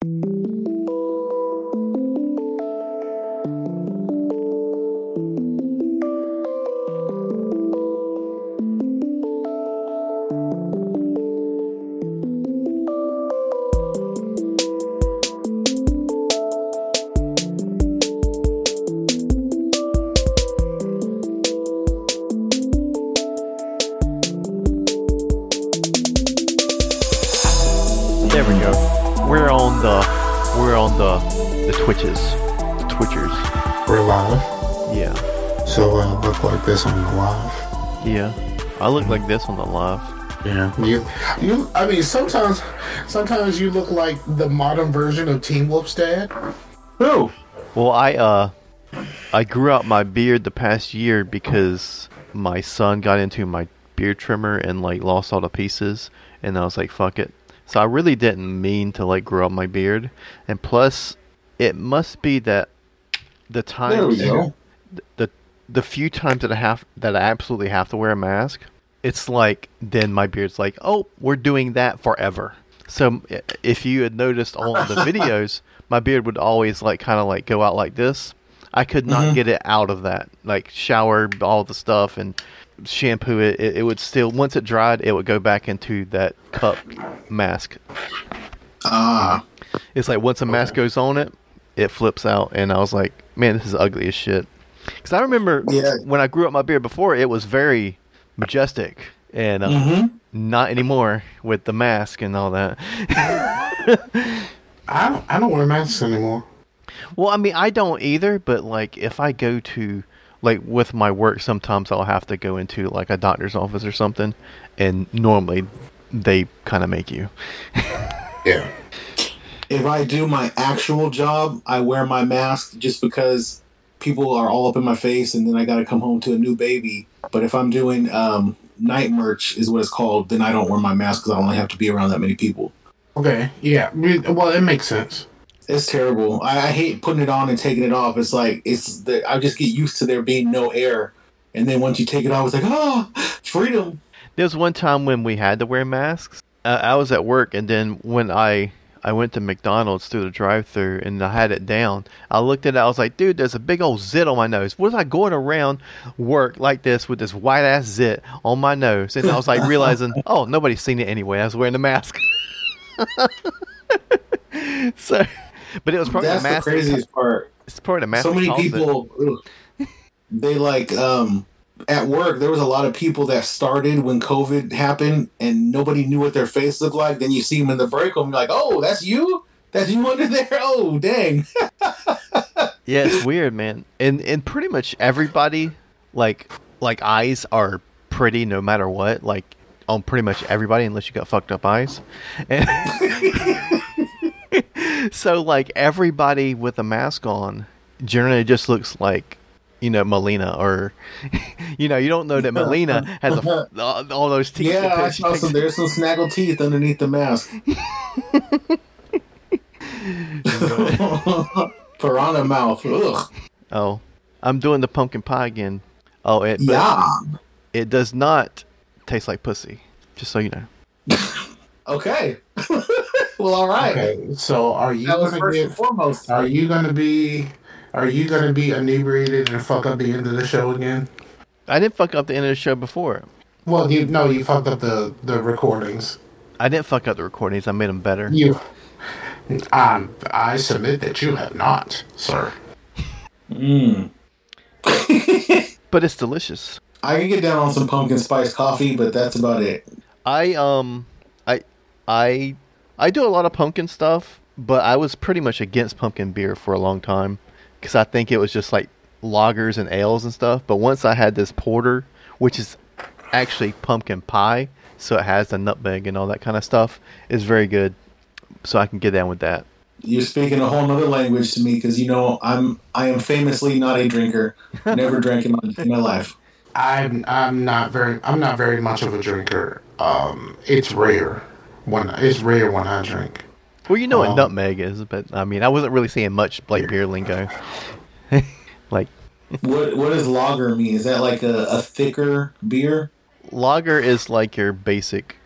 There we go. We're on the Twitches. The Twitchers. We're live. Yeah. So look like this on the live. Yeah. I look like this on the live. Yeah. You I mean sometimes you look like the modern version of Teen Wolf's dad. Who? Well, I grew out my beard the past year because my son got into my beard trimmer and like lost all the pieces, and I was like, fuck it. So I really didn't mean to like grow out my beard, and plus, it must be that the times, the few times that I absolutely have to wear a mask, it's like then my beard's like, oh, we're doing that forever. So if you had noticed on the videos, my beard would always like kind of like go out like this. I could not get it out of that. Like shower all the stuff and shampoo it. It would still, once it dried, it would go back into that cup mask. It's like once a mask goes on it, it flips out. And I was like, man, this is ugly as shit. Because I remember when I grew up my beard before, it was very majestic. And not anymore with the mask and all that. I don't wear masks anymore. Well, I mean, I don't either, but like if I go to, like with my work, sometimes I'll have to go into like a doctor's office or something, and normally they kind of make you. Yeah. If I do my actual job, I wear my mask just because people are all up in my face, and then I got to come home to a new baby. But if I'm doing night merch, is what it's called, then I don't wear my mask because I only have to be around that many people. Okay. Yeah. Well, it makes sense. It's terrible. I hate putting it on and taking it off. It's like I just get used to there being no air, and then once you take it off, it's like freedom. There was one time when we had to wear masks. I was at work, and then when I went to McDonald's through the drive-thru and I had it down, I looked at it. I was like, dude, there's a big old zit on my nose. What was I going around work like this with this white ass zit on my nose? And I was like realizing, oh, nobody's seen it anyway. I was wearing the mask. So. But it was probably that's the craziest part. It's probably the mask. So many people, they like at work. There was a lot of people that started when COVID happened, and nobody knew what their face looked like. Then you see them in the break room, you're like, "Oh, that's you? That's you under there? Oh, dang!" Yeah, it's weird, man. And pretty much everybody, like eyes are pretty no matter what. Like on pretty much everybody, unless you got fucked up eyes. And so, like, everybody with a mask on generally just looks like, Melina, or, you don't know that Melina has all those teeth. Yeah, I saw there's some snaggle teeth underneath the mask. Piranha mouth. Ugh. Oh, I'm doing the pumpkin pie again. Oh, it does not taste like pussy, just so you know. Okay. Well, all right. Okay, so are you gonna be inebriated and fuck up the end of the show again? I didn't fuck up the end of the show before. Well, you fucked up the recordings. I didn't fuck up the recordings. I made them better. I submit that you have not, sir. But it's delicious. I can get down on some pumpkin spice coffee, but that's about it. I do a lot of pumpkin stuff, but I was pretty much against pumpkin beer for a long time because I think it was just like lagers and ales and stuff. But once I had this porter, which is actually pumpkin pie, so it has the nutmeg and all that kind of stuff, is very good. So I can get down with that. You're speaking a whole other language to me because I am famously not a drinker. Never drank in my life. I'm not very much of a drinker. It's rare when I drink. Well, what nutmeg is, but I mean, I wasn't really seeing much like beer lingo. Like, what does lager mean? Is that like a thicker beer? Lager is like your basic,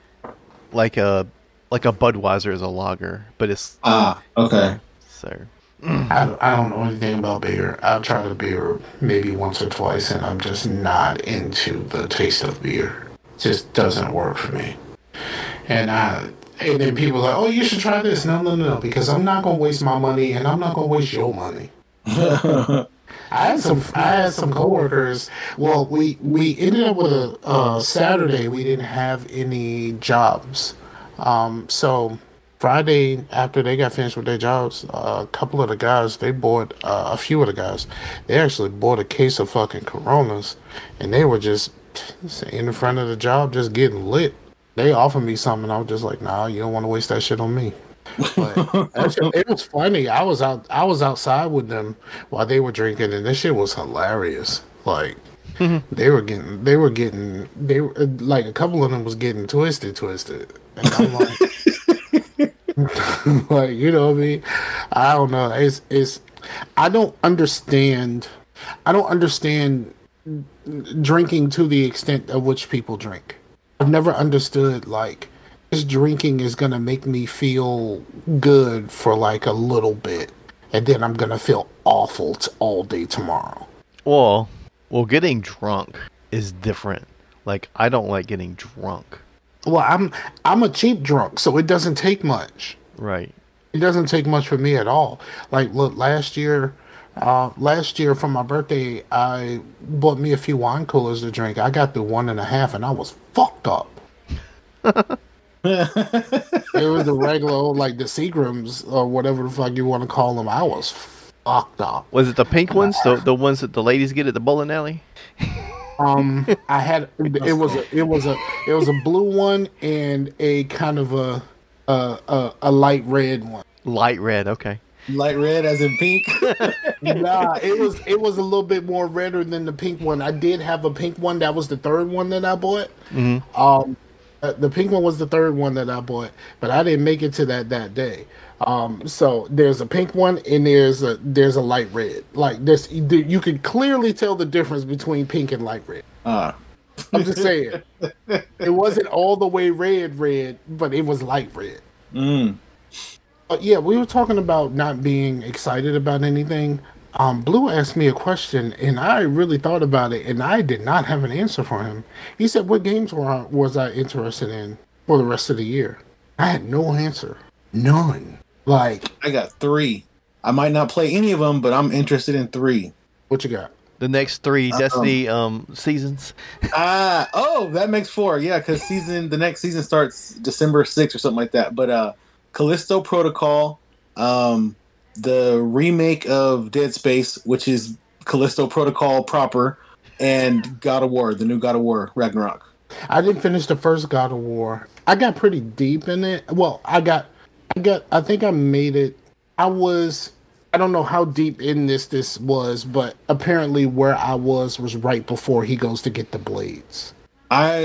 like a like a Budweiser is a lager, but it's okay. so. I don't know anything about beer. I've tried a beer maybe once or twice, and I'm just not into the taste of beer. It just doesn't work for me. And then people are like, oh, you should try this. No, because I'm not gonna waste my money, and I'm not gonna waste your money. I had some coworkers. Well, we ended up with a Saturday. We didn't have any jobs. So Friday after they got finished with their jobs, a couple of the guys they bought a few of the guys. They actually bought a case of fucking Coronas, and they were just in the front of the job, just getting lit. They offered me something. I was just like, nah, you don't want to waste that shit on me. But actually, it was funny. I was outside with them while they were drinking, and this shit was hilarious. Like they were like a couple of them was getting twisted, and I'm like, like you know what I mean? I don't know. It's I don't understand. I don't understand drinking to the extent of which people drink. I've never understood like this drinking is gonna make me feel good for like a little bit, and then I'm gonna feel awful all day tomorrow. Well, getting drunk is different. Like I don't like getting drunk. Well, I'm a cheap drunk, so it doesn't take much. Right. It doesn't take much for me at all. Like look, last year for my birthday, I bought me a few wine coolers to drink. I got through one and a half, and I was fucked up. It was the regular old, like the Seagrams or whatever the fuck you want to call them. I was fucked up. Was it the pink ones? The ones that the ladies get at the bowling alley? I had it was a blue one and a kind of a light red one. Light red, okay. Light red as in pink? Nah, it was a little bit more redder than the pink one. I did have a pink one. That was the third one that I bought. Mm-hmm. The pink one was the third one that I bought, but I didn't make it to that day. So there's a pink one and there's a light red. Like this, you can clearly tell the difference between pink and light red. I'm just saying, it wasn't all the way red, but it was light red. But yeah, we were talking about not being excited about anything. Blue asked me a question, and I really thought about it, and I did not have an answer for him. He said, "What games was I interested in for the rest of the year?" I had no answer, none. Like I got 3. I might not play any of them, but I'm interested in 3. What you got? The next 3 Destiny seasons. That makes 4. Yeah, because the next season starts December 6th or something like that. But Callisto Protocol, the remake of Dead Space, which is Callisto Protocol proper, and God of War, the new God of War, Ragnarok. I didn't finish the first God of War. I got pretty deep in it. Well, I think I made it. I don't know how deep in this was, but apparently where I was right before he goes to get the blades.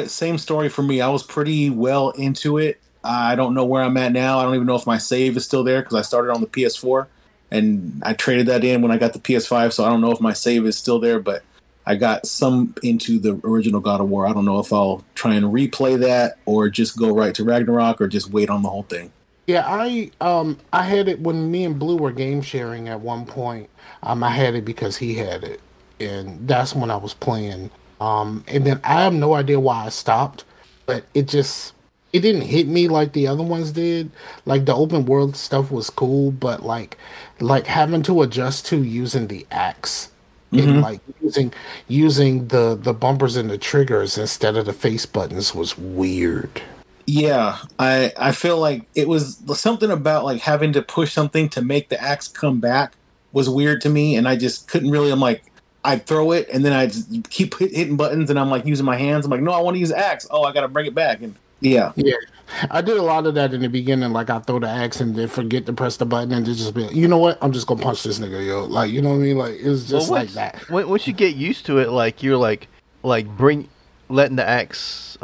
Same story for me. I was pretty well into it. I don't know where I'm at now. I don't even know if my save is still there because I started on the PS4 and I traded that in when I got the PS5. So I don't know if my save is still there, but I got some into the original God of War. I don't know if I'll try and replay that or just go right to Ragnarok or just wait on the whole thing. Yeah, I had it when me and Blue were game sharing at one point. I had it because he had it, and that's when I was playing. And then I have no idea why I stopped, but it didn't hit me like the other ones did. Like the open world stuff was cool, but like having to adjust to using the axe and like using the bumpers and the triggers instead of the face buttons was weird. Yeah, I feel like it was something about like having to push something to make the axe come back was weird to me, and I just couldn't really. I'm like, I'd throw it, and then I'd keep hitting buttons, and I'm like using my hands. I'm like, no, I want to use axe. Oh, I got to bring it back, and yeah. I did a lot of that in the beginning. Like I throw the axe and then forget to press the button, and just be like, you know what? I'm just gonna punch this nigga, yo. Like you know what I mean? Like it's just like that. Once you get used to it, like you're like letting the axe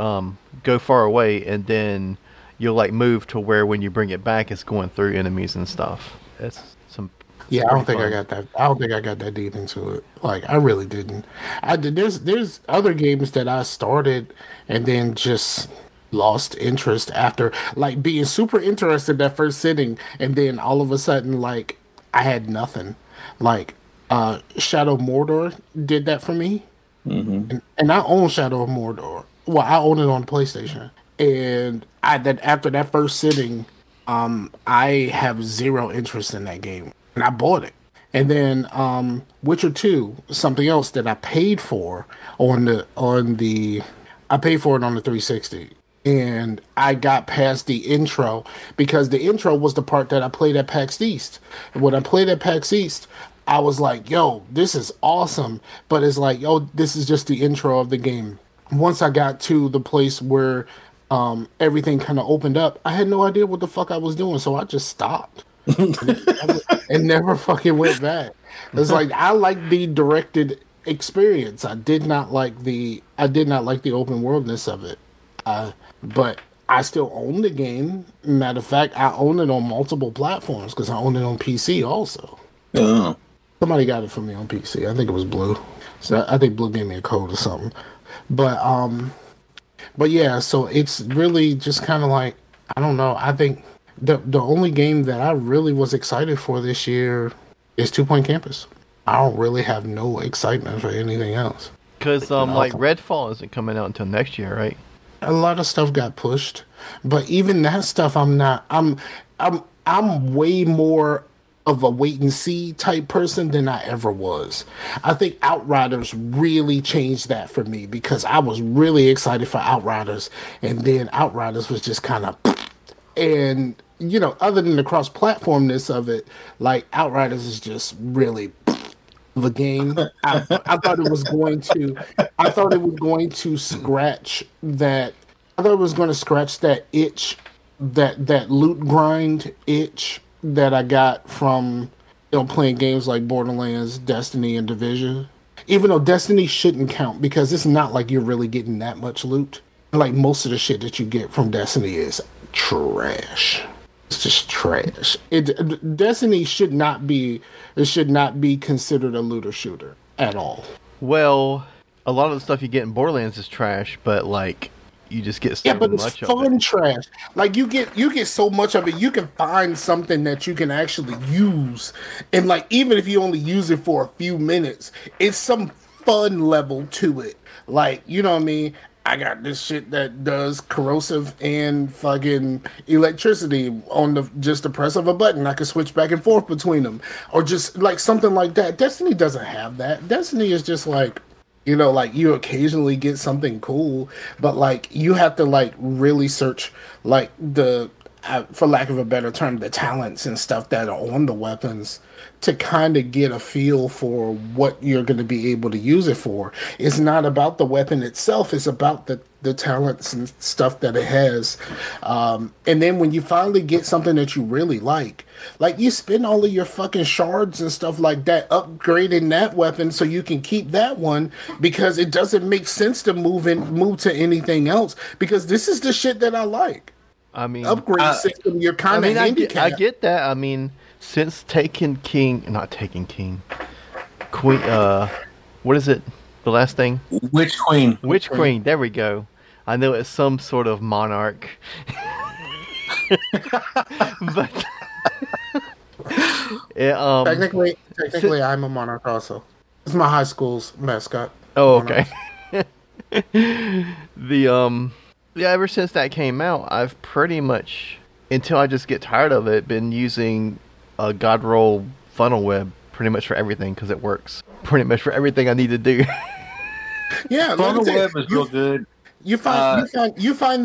go far away, and then you'll like move to where when you bring it back, it's going through enemies and stuff. It's some. Yeah, I don't think I got that. I don't think I got that deep into it. Like I really didn't. I did. There's other games that I started and then just lost interest after like being super interested that first sitting, and then all of a sudden like I had nothing. Like Shadow of Mordor did that for me, and I own Shadow of Mordor. Well, I own it on PlayStation, and I that after that first sitting, I have zero interest in that game, and I bought it. And then Witcher 2, something else that I paid for on the I paid for it on the 360. And I got past the intro because the intro was the part that I played at PAX East. And when I played at PAX East, I was like, yo, this is awesome. But it's like, yo, this is just the intro of the game. Once I got to the place where everything kind of opened up, I had no idea what the fuck I was doing. So I just stopped and never fucking went back. It's like I like the directed experience. I did not like the open worldness of it. But I still own the game. Matter of fact, I own it on multiple platforms because I own it on PC also. Oh. Somebody got it for me on PC. I think it was Blue. So I think Blue gave me a code or something. But yeah, so it's really just kind of like I don't know. I think the only game that I really was excited for this year is Two Point Campus. I don't really have no excitement for anything else. Because like Redfall isn't coming out until next year, right? A lot of stuff got pushed, but even that stuff, I'm way more of a wait and see type person than I ever was. I think Outriders really changed that for me because I was really excited for Outriders, and then Outriders was just kind of, and you know, other than the cross-platformness of it, like Outriders is just really the game. I thought it was going to. I thought it was going to scratch that. I thought it was going to scratch that itch, that loot grind itch that I got from playing games like Borderlands, Destiny, and Division. Even though Destiny shouldn't count because it's not like you're really getting that much loot. Like most of the shit that you get from Destiny is trash. It's just trash. Destiny should not be. It should not be considered a looter shooter at all. Well, a lot of the stuff you get in Borderlands is trash, but like you just get so but it's much fun of it. trash. Like you get so much of it, you can find something that you can actually use, and like even if you only use it for a few minutes, it's some fun level to it. Like you know what I mean. I got this shit that does corrosive and fucking electricity on just the press of a button. I can switch back and forth between them, or just like something like that. Destiny doesn't have that. Destiny is just like, like you occasionally get something cool, but like you have to like really search like for lack of a better term, the talents and stuff that are on the weapons to kind of get a feel for what you're going to be able to use it for. It's not about the weapon itself. It's about the talents and stuff that it has. And then when you finally get something that you really like you spend all of your fucking shards and stuff like that upgrading that weapon so you can keep that one because it doesn't make sense to move to anything else because this is the shit that I like. I mean, upgrade system, you're kind of handicapped. I get that. I mean, since not Taken King, Queen, what is it? The last thing? Witch Queen. Witch Queen. There we go. I know it's some sort of monarch, but technically, I'm a monarch also. It's my high school's mascot. Oh, okay. Yeah, ever since that came out, I've pretty much, until I just get tired of it, been using a God Roll funnel web pretty much for everything because it works pretty much for everything I need to do. Yeah, funnel web is real good. You find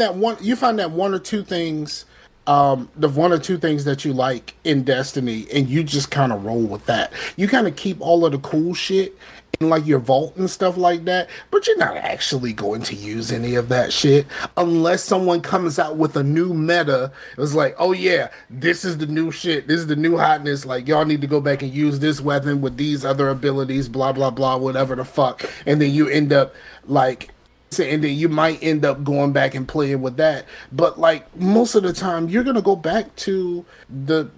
that one or two things, the one or two things that you like in Destiny, and you just kind of roll with that. You kind of keep all of the cool shit in like your vault and stuff like that, but you're not actually going to use any of that shit unless someone comes out with a new meta. It was like, oh yeah, this is the new shit. This is the new hotness. Like y'all need to go back and use this weapon with these other abilities, blah blah blah, whatever the fuck. And then you end up like. And then you might end up going back and playing with that, but like most of the time, you're gonna go back to the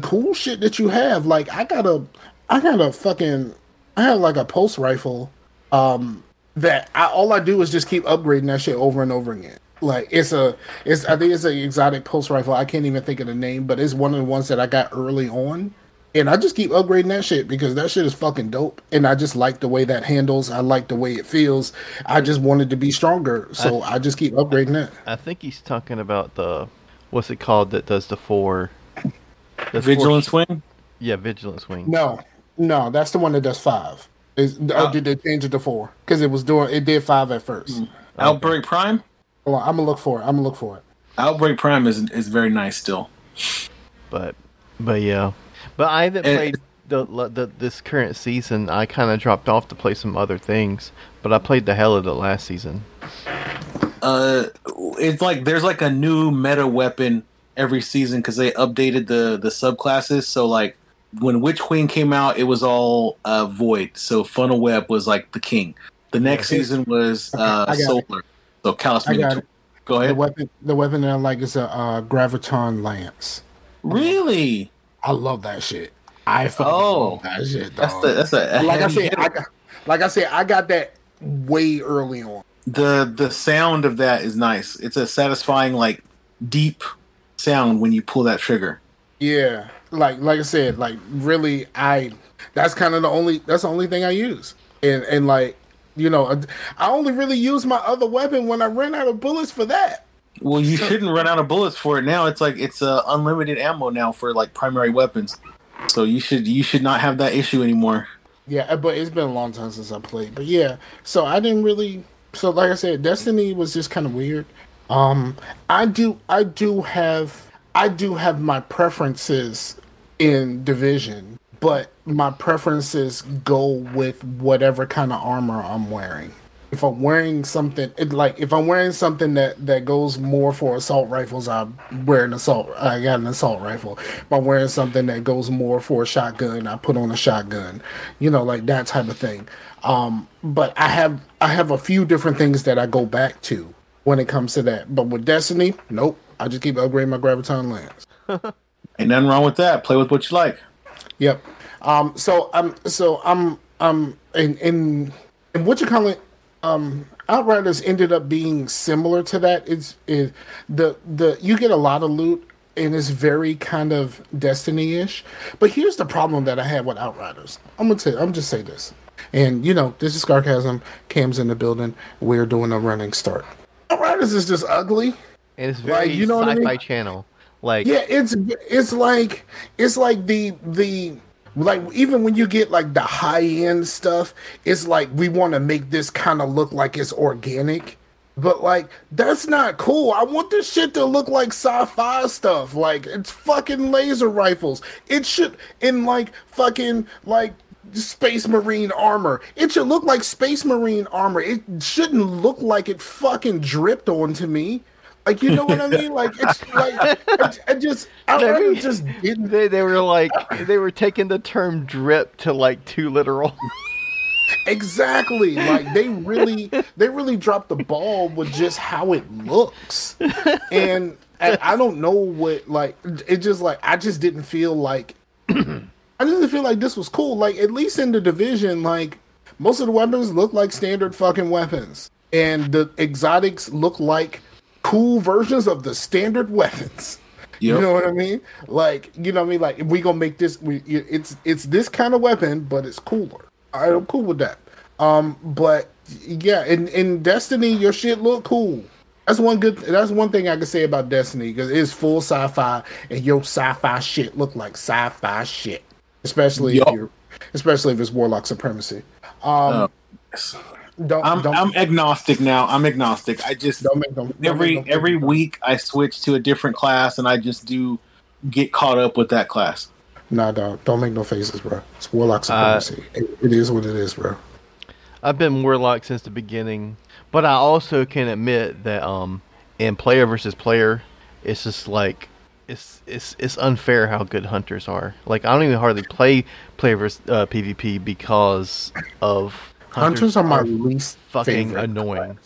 cool shit that you have. Like I have like a pulse rifle, that all I do is just keep upgrading that shit over and over again. Like I think it's an exotic pulse rifle. I can't even think of the name, but it's one of the ones that I got early on. And I just keep upgrading that shit because that shit is fucking dope. And I just like the way that handles. I like the way it feels. I just wanted to be stronger. So I just keep upgrading that. I think he's talking about the what's it called that does the four Vigilant swing. Yeah, vigilant swing. No, that's the one that does 5. Did they change it to 4? Because it did 5 at first. Outbreak Prime. Hold on, I'm gonna look for it. Outbreak Prime is very nice still. But yeah, but I haven't played this current season. I kind of dropped off to play some other things, but I played the hell of it last season. It's like there's like a new meta weapon every season because they updated the subclasses. So like when Witch Queen came out, it was all Void. So Funnel Web was like the king. The next season was Solar. So Callus Minotaur. Go ahead. The weapon that I like is a Graviton Lance. Really? I love that shit. I fucking love that shit, dog. That's a like I said, I got that way early on. The sound of that is nice. It's a satisfying, like, deep sound when you pull that trigger. Yeah, like I said, like really, that's kind of the only thing I use, and like I only really use my other weapon when I ran out of bullets for that. Well, you shouldn't run out of bullets for it now. It's like it's unlimited ammo now for like primary weapons, so you should not have that issue anymore. Yeah, but it's been a long time since I played. But yeah, so I didn't really. So like I said, Destiny was just kind of weird. I do have my preferences in Division, but my preferences go with whatever kind of armor I'm wearing. If I'm wearing something that goes more for assault rifles, I got an assault rifle. If I'm wearing something that goes more for a shotgun, I put on a shotgun. Like that type of thing. But I have a few different things that I go back to when it comes to that. But with Destiny, nope. I just keep upgrading my Graviton Lance. Ain't nothing wrong with that. Play with what you like. Yep. So I'm in what you call it. Outriders ended up being similar to that. You get a lot of loot and it's very kind of Destiny-ish. But here's the problem that I had with Outriders. I'm just say this. And this is Scarcasm. Cam's in the building. We're doing a running start. Outriders is just ugly. And it's very sci-fi channel. Like yeah, it's like the like even when you get like the high end stuff, it's like we want to make this kind of look like it's organic, but like that's not cool. I want this shit to look like sci-fi stuff. Like it's fucking laser rifles. It should in like fucking like Space Marine armor. It should look like Space Marine armor. It shouldn't look like it fucking dripped onto me. Like, you know what I mean? Like, it's like, I just didn't. They were taking the term drip to like too literal. Exactly. Like, they really dropped the ball with just how it looks. And I don't know what, like, it just like, I just didn't feel like, this was cool. Like, at least in the Division, like, most of the weapons look like standard fucking weapons. And the exotics look like cool versions of the standard weapons. Yep. You know what I mean? Like, you know what I mean? Like, if we gonna make this, it's this kind of weapon, but it's cooler. All right, I'm cool with that. But yeah, in Destiny, your shit look cool. That's one thing I can say about Destiny, because it's full sci-fi, and your sci-fi shit look like sci-fi shit. Especially if it's Warlock Supremacy. Yes. I'm agnostic now. I'm agnostic. I just every week I switch to a different class, and I just do get caught up with that class. Nah, dog. Don't make no faces, bro. It's Warlock Supremacy. It is what it is, bro. I've been Warlock since the beginning, but I also can admit that in player versus player, it's just like it's unfair how good hunters are. Like, I don't even hardly play player versus PvP because of. Hunters are my least fucking favorite annoying.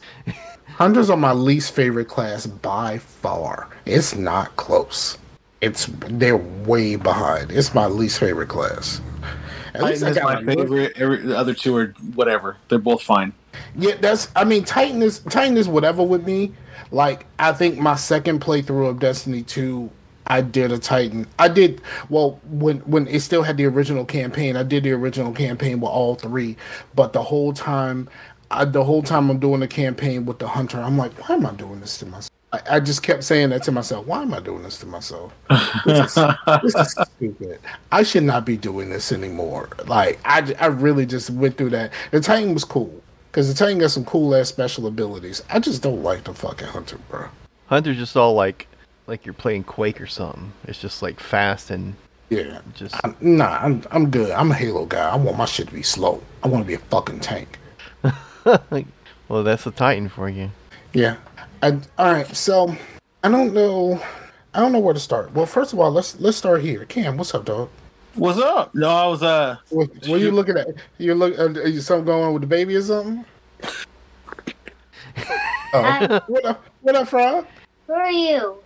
Hunters are my least favorite class by far. It's not close. They're way behind. It's my least favorite class. At least Titan is my favorite. The other two are whatever. They're both fine. Yeah, Titan is whatever with me. Like, I think my second playthrough of Destiny 2, I did a Titan. I did well when it still had the original campaign. I did the original campaign with all three, but the whole time I'm doing the campaign with the hunter, I'm like, why am I doing this to myself? I just kept saying that to myself. Why am I doing this to myself? This is this is stupid. I should not be doing this anymore. Like I really just went through that. The Titan was cool because the Titan got some cool ass special abilities. I just don't like the fucking hunter, bro. Hunter's just all like you're playing Quake or something. It's just like fast and Yeah, just I'm good. I'm a Halo guy. I want my shit to be slow. I want to be a fucking tank. well, that's a Titan for you. Yeah. All right. So I don't know. I don't know where to start. Well, first of all, let's start here. Cam, what's up, dog? What's up? No, I was What are you looking at? You look. Are you something going on with the baby or something? Oh, what up, Frog? Who are you?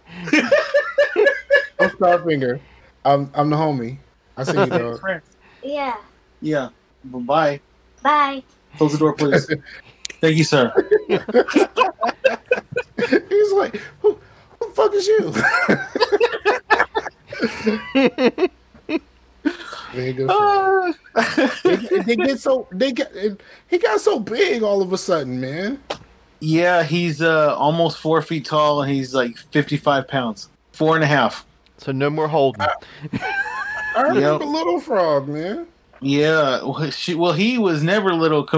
I'm Scarfinger. I'm the homie. I see you, dog. Yeah. Yeah. Bye. Bye. Close the door, please. Thank you, sir. He's like, who the fuck is you? Very good. He got so big all of a sudden, man. Yeah, he's almost 4 feet tall and he's like 55 pounds. 4.5. So no more holding. I remember Little Frog, man. Yeah, well, he was never little,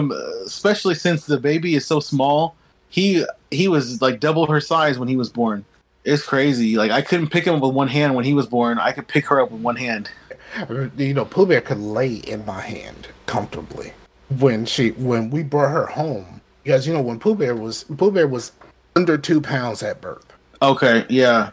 especially since the baby is so small. He was like double her size when he was born. It's crazy. Like I couldn't pick him up with one hand when he was born. I could pick her up with one hand. You know, Pooh Bear could lay in my hand comfortably when we brought her home. Because you know when Pooh Bear was under 2 pounds at birth. Okay, yeah.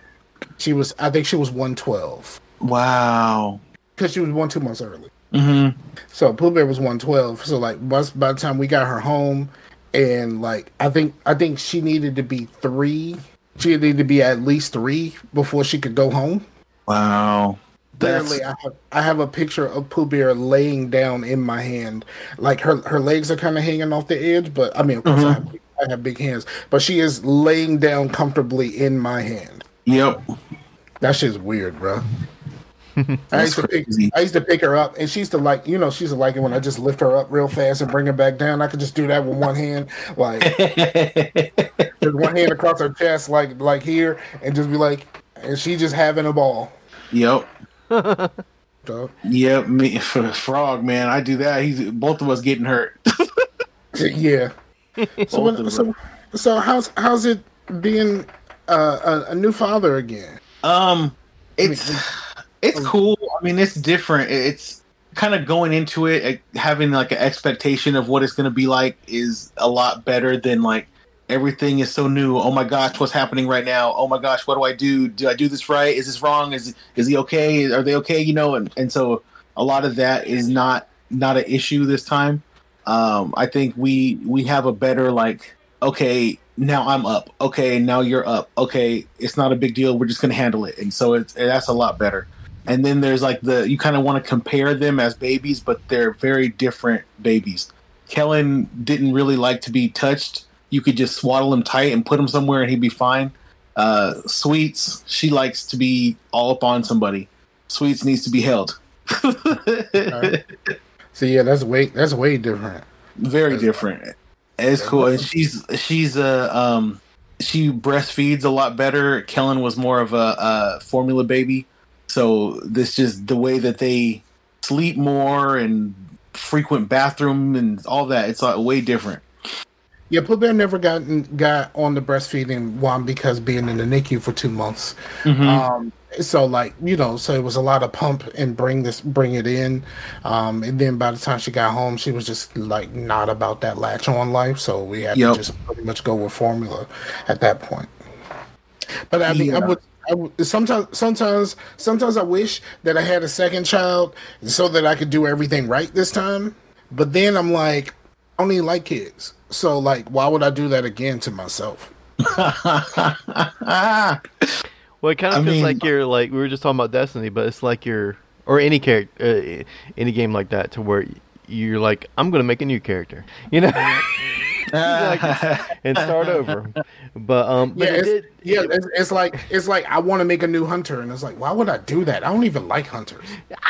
I think she was 112. Wow. Because she was 2 months early. Mm-hmm. So Pooh Bear was 112. So like by the time we got her home, and like I think she needed to be 3. She needed to be at least 3 before she could go home. Wow. Literally, I have a picture of Pooh Bear laying down in my hand. Like her legs are kind of hanging off the edge, but I mean, of course, I have big hands. But she is laying down comfortably in my hand. Yep. That shit's weird, bro. I used to pick her up, and she used to like, you know, she used to like it when I just lift her up real fast and bring her back down. I could just do that with one hand, like with one hand across her chest, like here, and just be like, and she just having a ball. Yep. So, Yep. Me for the Frog, man. I do that. Both of us getting hurt. yeah. So how's it being a new father again? It's cool. I mean, it's different. It's kind of going into it, having like an expectation of what it's going to be like is a lot better than like everything is so new. Oh my gosh, what's happening right now? Oh my gosh, what do I do? Do I do this right? Is this wrong? Is he okay? Are they okay? You know, and so a lot of that is not an issue this time. I think we have a better like, okay, now I'm up. Okay, now you're up. Okay, it's not a big deal. We're just going to handle it. And so that's a lot better. And then there's like you kind of want to compare them as babies, but they're very different babies. Kellen didn't really like to be touched. You could just swaddle him tight and put him somewhere and he'd be fine. Sweets, she likes to be all up on somebody. Sweets needs to be held. Right. So yeah, that's way different. Very different. It's cool. And she breastfeeds a lot better. Kellen was more of a formula baby. So this just the way that they sleep more and frequent bathroom and all that. It's way different. Yeah, Pooh Bear never got on the breastfeeding one because being in the NICU for 2 months. Mm-hmm. So like, you know, so it was a lot of pump and bring it in. And then by the time she got home, she was just like not about that latch on life. So we had to just pretty much go with formula at that point. But I mean, I would sometimes I wish that I had a second child so that I could do everything right this time. But then I'm like, I don't even like kids. So like, why would I do that again to myself? Well, it kind of feels like you're like we were just talking about Destiny, but it's like you're or any character, any game like that, to where you're like, I'm gonna make a new character, you know? like, and start over. But Yeah, it did. it's like I want to make a new hunter, and it's like, why would I do that? I don't even like hunters.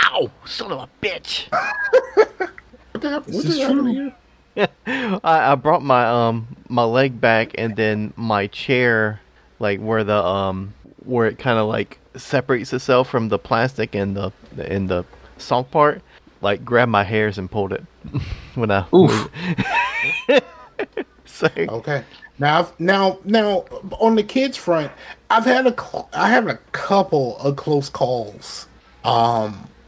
Ow, son of a bitch! This What is the happened to true. you? I brought my leg back, and then my chair, like where it kind of like separates itself from the plastic and the soft part, like grabbed my hairs and pulled it when I Oof. so Okay. Now, on the kids front, I have a couple of close calls,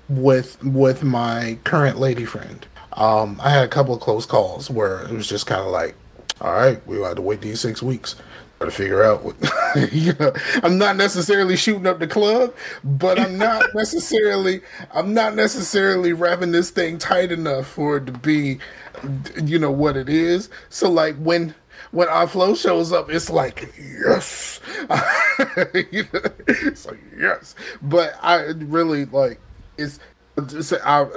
with my current lady friend. I had a couple of close calls where it was just kind of like, all right, we'll have to wait these 6 weeks to figure out what. I'm not necessarily shooting up the club, but I'm not necessarily wrapping this thing tight enough for it to be, what it is. So like when our flow shows up, it's like yes, it's like yes. But I really like it's.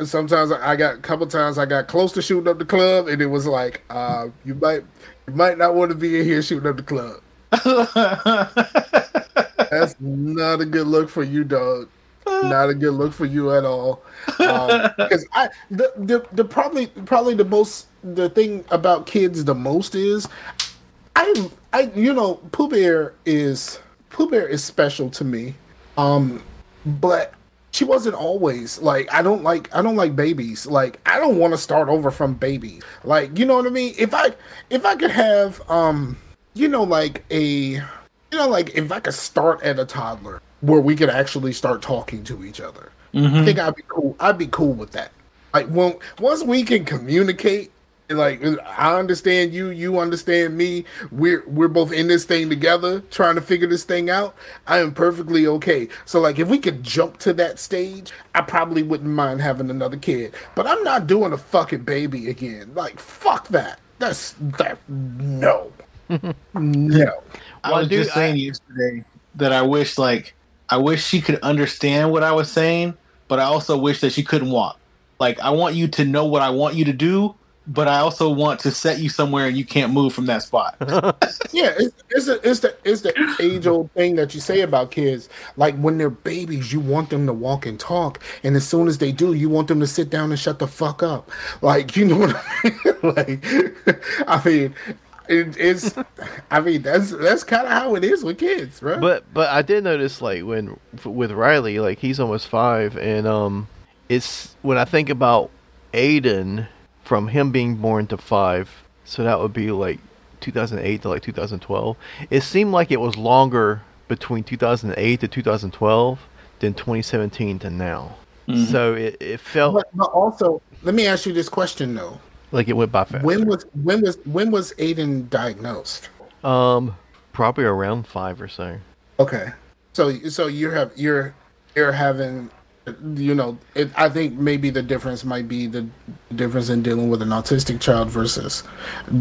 Sometimes I got a couple times I got close to shooting up the club, and it was like, you might not want to be in here shooting up the club. That's not a good look for you, dog. Not a good look for you at all. Because probably the thing about kids the most is Pooh Bear is special to me. But she wasn't always like I don't like babies. Like I don't want to start over from baby. Like you know what I mean? If I could have like if I could start at a toddler where we could actually start talking to each other. I think I'd be cool. I'd be cool with that. Like once we can communicate, like I understand you, you understand me. We're both in this thing together, trying to figure this thing out. I am perfectly okay. So like if we could jump to that stage, I probably wouldn't mind having another kid. But I'm not doing a fucking baby again. Like fuck that. No. No. I Well, was dude, just saying yesterday that I wish she could understand what I was saying, but I also wish that she couldn't walk. Like I want you to know what I want you to do, but I also want to set you somewhere and you can't move from that spot. Yeah, it's the age old thing that you say about kids. Like when they're babies, you want them to walk and talk, and as soon as they do, you want them to sit down and shut the fuck up. Like you know what I mean? Like, I mean, it's. I mean, that's kind of how it is with kids, right? but I did notice like with Riley, like he's almost 5, and it's when I think about Aiden from him being born to 5, so that would be like 2008 to like 2012. It seemed like it was longer between 2008 to 2012 than 2017 to now. So it felt But also, let me ask you this question though: like it went by fast. when was Aiden diagnosed? Probably around 5 or so. Okay, so you're having, I think maybe the difference might be the difference in dealing with an autistic child versus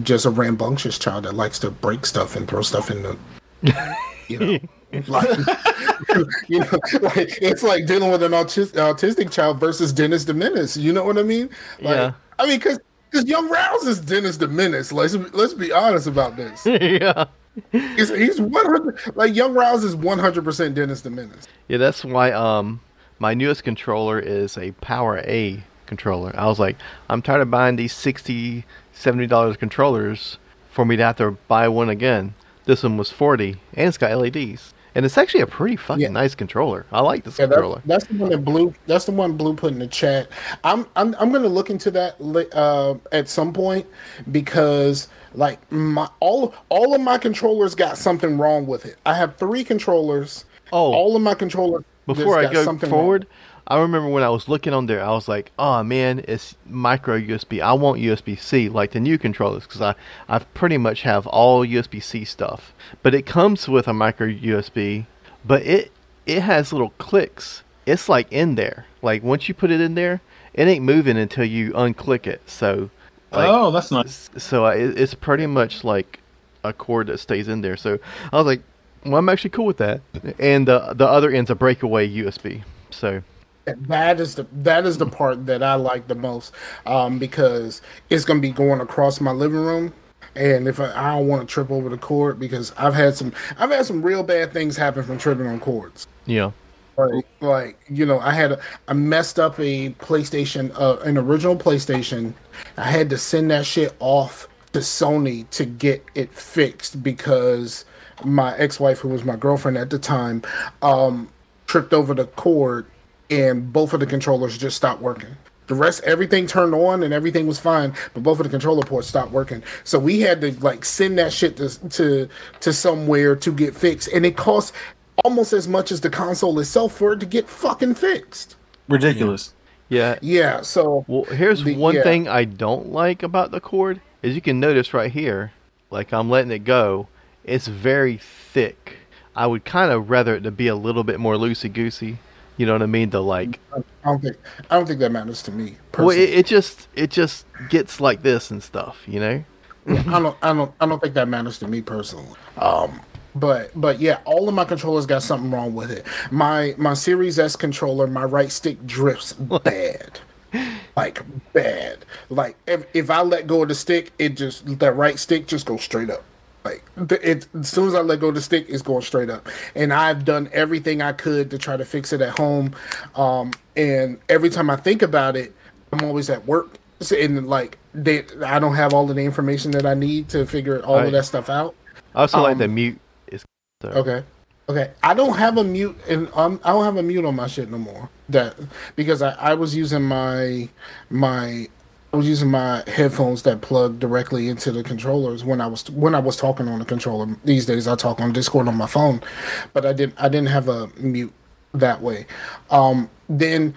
just a rambunctious child that likes to break stuff and throw stuff in the, you know, like, like it's like dealing with an autistic child versus Dennis the Menace. You know what I mean? Like, Yeah. I mean, because Young Rouse is Dennis the Menace. Let's be honest about this. Yeah. He's 100, like Young Rouse is 100% Dennis the Menace. Yeah, that's why my newest controller is a Power A controller. I was like, I'm tired of buying these $60-$70 controllers for me to have to buy one again. This one was $40 and it's got LEDs. And it's actually a pretty fucking nice controller. I like this controller. That's the one that Blue. That's the one Blue put in the chat. I'm gonna look into that at some point because like all of my controllers got something wrong with it. I have 3 controllers. Oh, all of my controllers. before I go forward, wrong. I remember when I was looking on there, I was like, "Oh man, it's micro USB. I want USB-C like the new controllers because I've pretty much have all USB-C stuff. But it comes with a micro USB, but it has little clicks. It's like in there. Like once you put it in there, it ain't moving until you unclick it. So, like, Oh, that's nice. So it's pretty much like a cord that stays in there. So I was like, well, I'm actually cool with that. And the other end's a breakaway USB. So. That is the part that I like the most, because it's gonna be going across my living room. And if I don't want to trip over the cord because I've had some real bad things happen from tripping on cords. Yeah. I messed up a PlayStation, an original PlayStation. I had to send that shit off to Sony to get it fixed because my ex-wife, who was my girlfriend at the time, tripped over the cord and both of the controllers just stopped working. The rest, everything turned on and everything was fine, but both of the controller ports stopped working. So we had to like send that shit to somewhere to get fixed, and it cost almost as much as the console itself for it to get fucking fixed. Ridiculous. Yeah. Yeah. So Well, here's one thing I don't like about the cord is you can notice right here, like I'm letting it go, it's very thick. I would kind of rather it to be a little bit more loosey goosey. You know what I mean? The like. I don't think that matters to me Well, personally. it just gets like this and stuff. You know. Yeah, I don't think that matters to me personally. But yeah, all of my controllers got something wrong with it. My Series S controller, my right stick drifts bad. Like bad. Like if I let go of the stick, that right stick just goes straight up. Like as soon as I let go of the stick, it's going straight up. And I've done everything I could to try to fix it at home. And every time I think about it, I'm always at work. And like I don't have all of the information that I need to figure all of that stuff out. I also like the mute. So. Okay. I don't have a mute, and I don't have a mute on my shit no more. That because I was using my headphones that plug directly into the controllers when I was talking on the controller. These days I talk on Discord on my phone, but I didn't have a mute that way. Then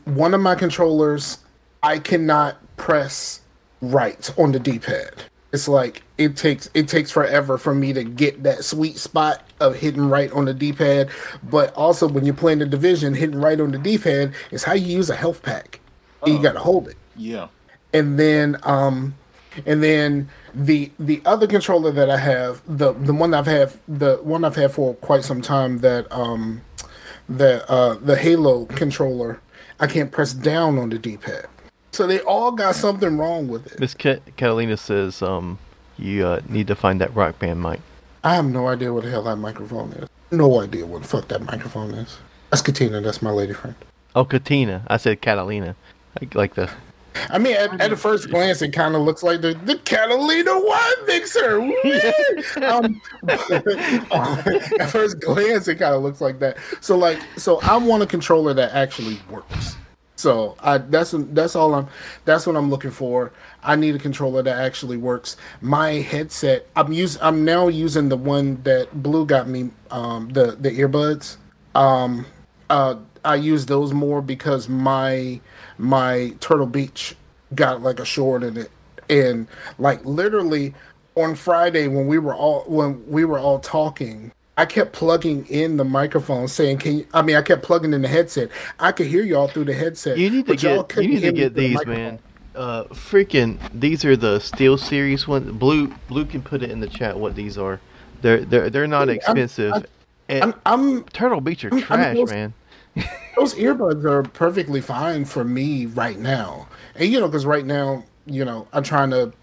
one of my controllers I cannot press right on the D-pad. It's like it takes forever for me to get that sweet spot of hitting right on the D-pad. But also when you're playing the Division, hitting right on the D-pad is how you use a health pack. You got to hold it. Yeah. And then the other controller that I have, the one I've had for quite some time, the Halo controller, I can't press down on the D-pad. So they all got something wrong with it. Miss Catalina says, you need to find that Rock Band mic. I have no idea what the hell that microphone is. No idea what the fuck that microphone is. That's Katina. That's my lady friend. Oh, Katina. I said Catalina. Like the. I mean, at the first glance, it kind of looks like the Catalina wine mixer. At first glance, it kind of looks like that. So I want a controller that actually works. So that's what I'm looking for. I need a controller that actually works. My headset, I'm now using the one that Blue got me, the earbuds. I use those more because my Turtle Beach got like a short in it, and like literally on Friday when we were all talking, I kept plugging in the microphone saying, I kept plugging in the headset. I could hear y'all through the headset. You need to get these, man. Freaking, these are the Steel Series ones. Blue can put it in the chat what these are. They're not expensive. Turtle Beach are trash, man. Those earbuds are perfectly fine for me right now, and because right now, I'm trying to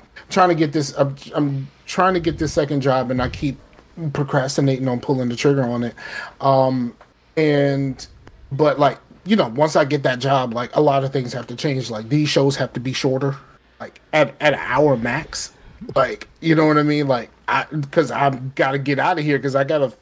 get this. I'm trying to get this second job, and I keep procrastinating on pulling the trigger on it. But like once I get that job, like a lot of things have to change. Like these shows have to be shorter, like at an hour max. Like you know what I mean? Like because I've got to get out of here because I gotta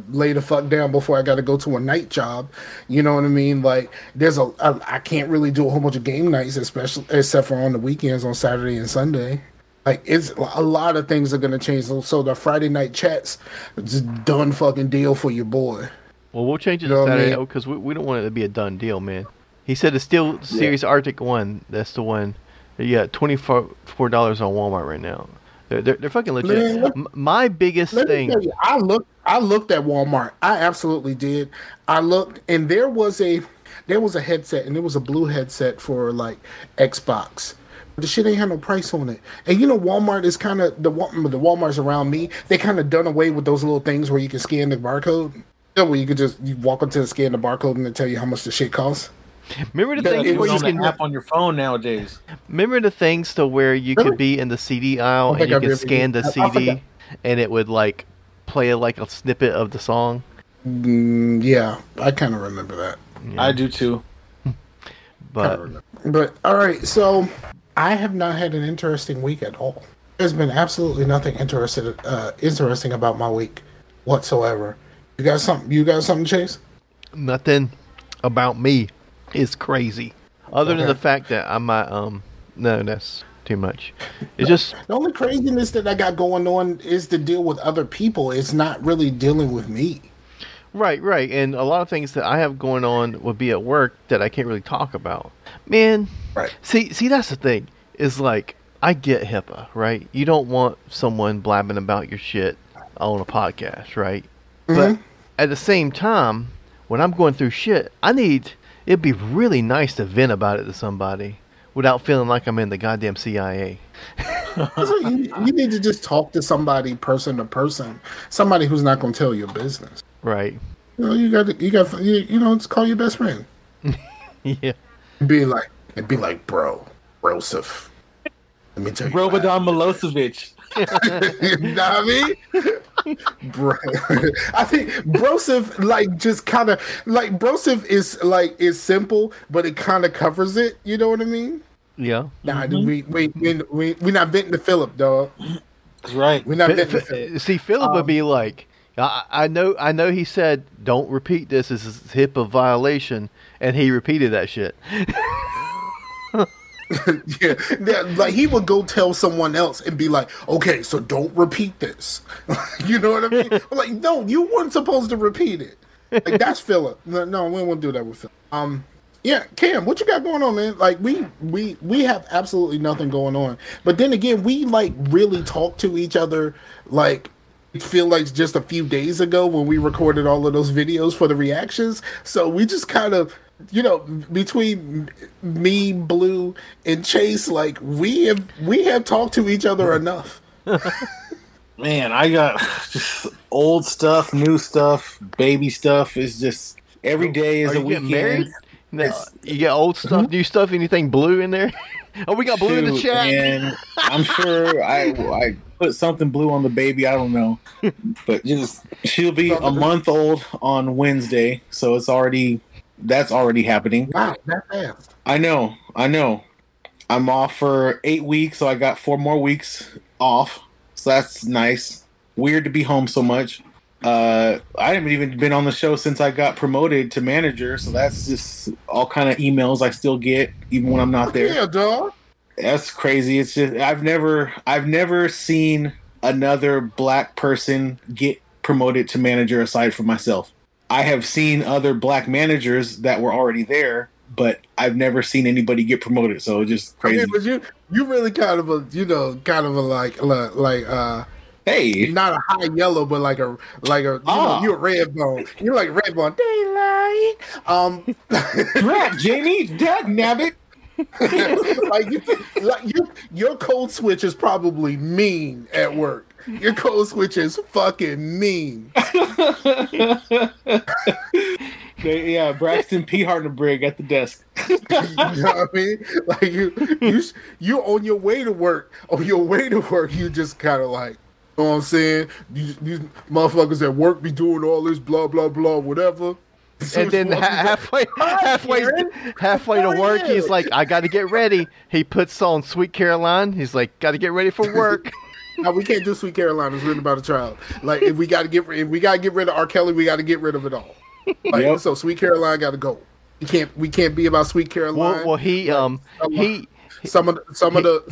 lay the fuck down before I gotta go to a night job. You know what I mean? Like I can't really do a whole bunch of game nights, especially except for on the weekends on Saturday and Sunday. Like it's a lot of things are gonna change. So the Friday night chats, just done fucking deal for your boy. Well, we'll change it to Saturday because we don't want it to be a done deal, man. He said it's still Series Arctic 1. That's the one. Yeah, $24 on Walmart right now. They're fucking legit. Man, my biggest thing. You, I looked at Walmart. I absolutely did. I looked, and there was a headset, and it was a blue headset for like Xbox. The shit ain't had no price on it. And Walmart is kind of the Walmarts around me. They kind of done away with those little things where you can scan the barcode. Where you could just walk up to scan the barcode and they tell you how much the shit costs. Remember the You gotta things do where it you on the can. app on your phone nowadays. Remember the things to where you Really? could be in the CD I aisle don't and think you I've could ever scan the used. I forgot. CD and it would like play like a snippet of the song. Yeah, I kind of remember that. I Yeah, do too. Kind but of remember. But all right, so I have not had an interesting week at all. There's been absolutely nothing interesting about my week whatsoever. You got something? You got something, Chase? nothing about me is crazy. Other than the Okay. fact that I might no, that's too much. It's just The only craziness that I got going on is to deal with other people. It's not really dealing with me. right, and a lot of things that I have going on would be at work that I can't really talk about. Man, Right. see, that's the thing. Is like I get HIPAA, right? You don't want someone blabbing about your shit on a podcast, right? But at the same time, when I'm going through shit, it'd be really nice to vent about it to somebody without feeling like I'm in the goddamn CIA. So you need to just talk to somebody person to person, somebody who's not going to tell your business. Right. You know, you know, just call your best friend. Yeah. Be like, bro, Broseph. Let me tell you. Robodan Milosevic. You know what I mean? Bro, I think Broseph Broseph is simple, but it kind of covers it. You know what I mean? Yeah. Nah, we not venting to Philip, dog. That's right. We're not venting to Philip. See, Philip would be like, I know he said, don't repeat this. This is HIPAA violation. And he repeated that shit. Yeah, like he would go tell someone else and be like, "Okay, so don't repeat this." You know what I mean? I'm like, no, you weren't supposed to repeat it. Like that's Philip. No, we won't do that with Philip. Yeah, Cam, what you got going on, man? Like we have absolutely nothing going on. But then again, we like really talk to each other like it feel like just a few days ago when we recorded all of those videos for the reactions. So we just kind of, you know, between me, Blue, and Chase, like we have talked to each other enough. Man, I got just old stuff, new stuff, baby stuff. It's just every day is Are a you getting weekend. married? No, It's- you get old stuff, new stuff, anything blue in there? Oh, we got blue in the Shoot, chat. and I'm sure I put something blue on the baby. I don't know, but just she'll be a month old on Wednesday, so that's already happening. Wow, that fast. I know. I'm off for 8 weeks, so I got 4 more weeks off. So that's nice. Weird to be home so much. I haven't even been on the show since I got promoted to manager, so that's just all kind of emails I still get even when I'm not there. Yeah, dog. That's crazy. It's just I've never seen another black person get promoted to manager aside from myself. I have seen other black managers that were already there, but I've never seen anybody get promoted. So it's just crazy. Okay, but you really kind of a Hey, not a high yellow, but like a you're a red bone. You're like a red bone. Daylight. crap, Jamie, dad nabbit. Your code switch is probably mean at work. Your code switch is fucking mean. Yeah, Braxton P. Hardenberg at the desk. You know what I mean? Like you on your way to work. On your way to work, you just kind of like, you know what I'm saying? These motherfuckers at work be doing all this blah blah blah whatever. And then halfway to work, he's like, I got to get ready. He puts on Sweet Caroline. He's like, got to get ready for work. No, we can't do Sweet Caroline. It's written about a child. Like if we got to get rid of R. Kelly, we got to get rid of it all. Like, Yep. So Sweet Caroline got to go. We can't be about Sweet Caroline. Well, he some of the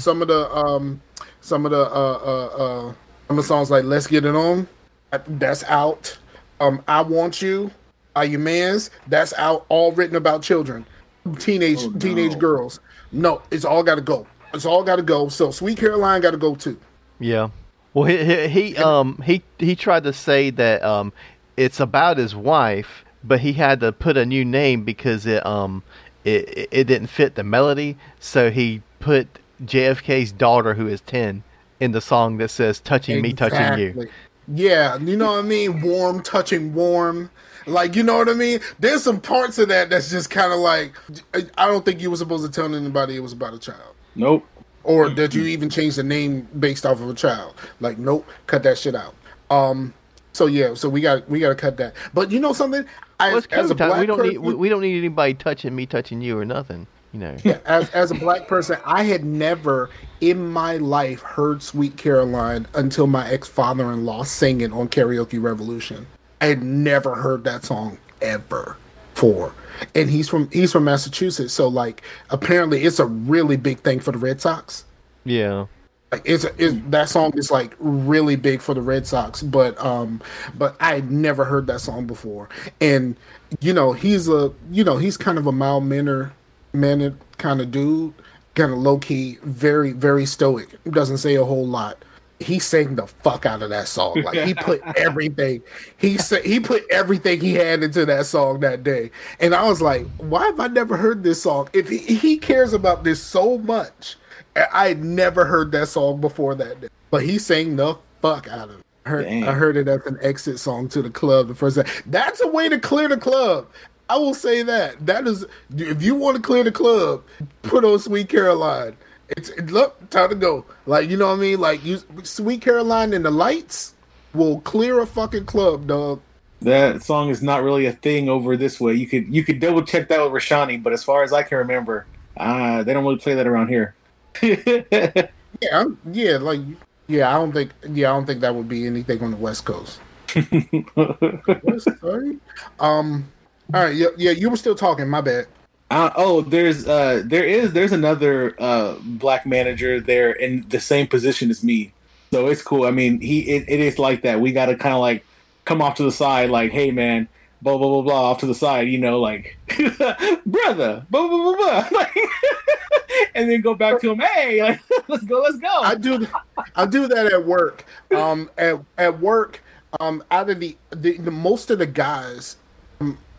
songs like Let's Get It On, that's out. I Want You, Are You Mans, that's out. All written about children, teenage girls. No, it's all got to go. It's all got to go. So Sweet Caroline got to go too. Yeah. Well, he tried to say that it's about his wife, but he had to put a new name because it didn't fit the melody. So he put JFK's daughter, who is 10, in the song that says "Touching Me, Touching You." Yeah, you know what I mean? Warm, touching warm. Like, you know what I mean? There's some parts of that that's just kind of like, I don't think you were supposed to tell anybody it was about a child. Nope. Or that you even change the name based off of a child. Like, nope, cut that shit out. So yeah, so we got to cut that. But you know something? Well, it's As a time. black We don't person, need we don't need anybody touching me, touching you, or nothing. You know. yeah, as a black person, I had never in my life heard "Sweet Caroline" until my ex-father-in-law sang it on Karaoke Revolution. I had never heard that song ever before, and he's from Massachusetts, so like apparently it's a really big thing for the Red Sox. Yeah. Like that song is like really big for the Red Sox, but I had never heard that song before, and he's kind of a mannered kind of dude, kind of low key, very very stoic. Doesn't say a whole lot. He sang the fuck out of that song. Like he put everything he put everything he had into that song that day, and I was like, why have I never heard this song? If he cares about this so much. I had never heard that song before that day, but he sang the fuck out of it. I heard it as an exit song to the club the first time. That's a way to clear the club. I will say that. That is, if you want to clear the club, put on Sweet Caroline. Look, time to go. Like, you know what I mean? Like, Sweet Caroline and the Lights will clear a fucking club, dog. That song is not really a thing over this way. You could double check that with Rashani, but as far as I can remember, they don't really play that around here. I don't think that would be anything on the West Coast. Sorry. All right, yeah, you were still talking. My bad. There's another black manager there in the same position as me, so it's cool. I mean, it is like that. We got to kind of like come off to the side, like, hey man, blah blah blah blah, off to the side, like, brother, blah blah blah blah, like, and then go back to him. Hey, like, let's go. I do that at work. At work, out of the most of the guys,